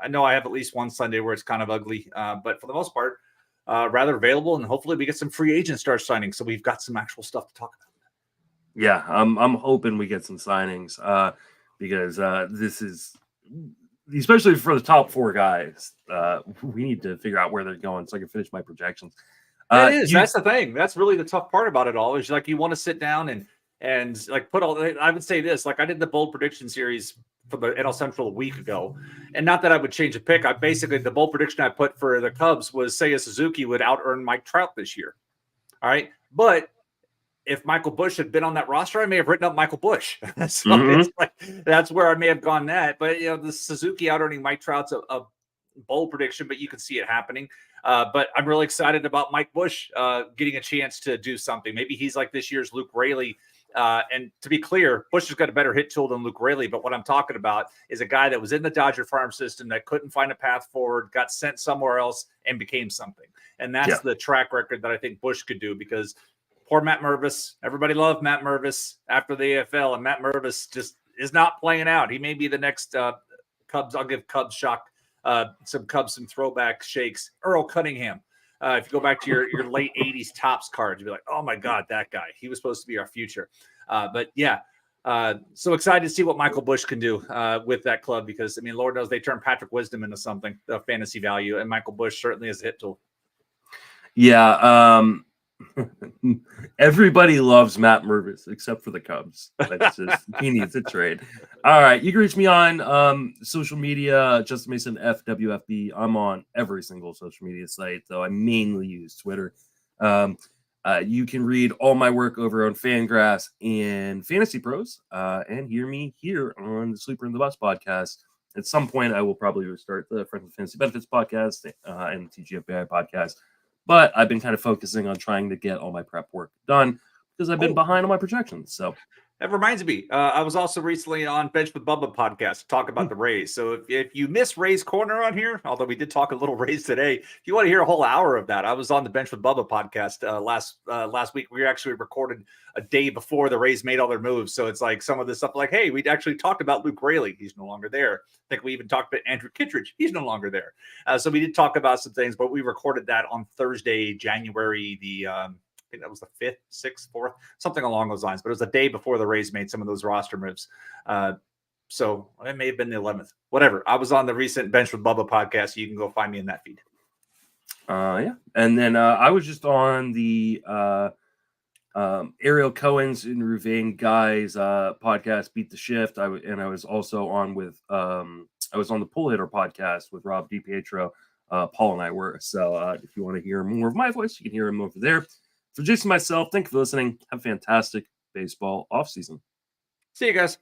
know I have at least one Sunday where it's kind of ugly, but for the most part, rather available. And hopefully we get some free agents start signing, so we've got some actual stuff to talk about. Yeah, I'm hoping we get some signings because this is, especially for the top four guys, we need to figure out where they're going so I can finish my projections. It is. That's the thing. That's really the tough part about it all, is like you want to sit down and like put all. I would say this, like I did the Bold Prediction series for the NL Central a week ago, and not that I would change a pick. I basically, the bold prediction I put for the Cubs was Seiya Suzuki would out earn Mike Trout this year. All right, but if Michael Busch had been on that roster, I may have written up Michael Busch. So it's like, that's where I may have gone that. But, the Suzuki out-earning Mike Trout's a bold prediction, but you can see it happening. But I'm really excited about Mike Busch getting a chance to do something. Maybe he's like this year's Luke Raley. And to be clear, Busch has got a better hit tool than Luke Raley. But what I'm talking about is a guy that was in the Dodger farm system that couldn't find a path forward, got sent somewhere else, and became something. And that's the track record that I think Busch could do, because poor Matt Mervis. Everybody loved Matt Mervis after the AFL, and Matt Mervis just is not playing out. He may be the next Cubs. I'll give Cubs some throwback shakes. Earl Cunningham. If you go back to your late 80s Topps cards, you'd be like, oh my God, that guy. He was supposed to be our future. But yeah, so excited to see what Michael Busch can do with that club, because, I mean, Lord knows they turned Patrick Wisdom into something, the fantasy value, and Michael Busch certainly is a hit tool. Yeah, everybody loves Matt Mervis except for the Cubs. That's just, he needs a trade. All right, you can reach me on social media, Justin Mason FWFB. I'm on every single social media site, though I mainly use Twitter. You can read all my work over on Fangraphs and Fantasy Pros, and hear me here on the Sleeper and the Bus podcast. At some point, I will probably restart the Friends of Fantasy Benefits podcast and the TGFBI podcast. But I've been kind of focusing on trying to get all my prep work done because I've been behind on my projections. So That reminds me, I was also recently on Bench with Bubba podcast to talk about the Rays. So if you miss Rays Corner on here, although we did talk a little Rays today, if you want to hear a whole hour of that, I was on the Bench with Bubba podcast last week. We actually recorded a day before the Rays made all their moves. So it's like some of this stuff like, hey, we'd actually talked about Luke Raley. He's no longer there. I think we even talked about Andrew Kittredge. He's no longer there. So we did talk about some things, but we recorded that on Thursday, January I think that was the 5th, 6th, 4th, something along those lines. But it was the day before the Rays made some of those roster moves. So it may have been the 11th. Whatever. I was on the recent Bench with Bubba podcast. You can go find me in that feed. Yeah. And then I was just on the Ariel Cohen's and Rouvain guys podcast, Beat the Shift. I was also on with I was on the Pull Hitter podcast with Rob DiPietro. Paul and I were. So if you want to hear more of my voice, you can hear him over there. For Jason and myself, thank you for listening. Have a fantastic baseball offseason. See you guys.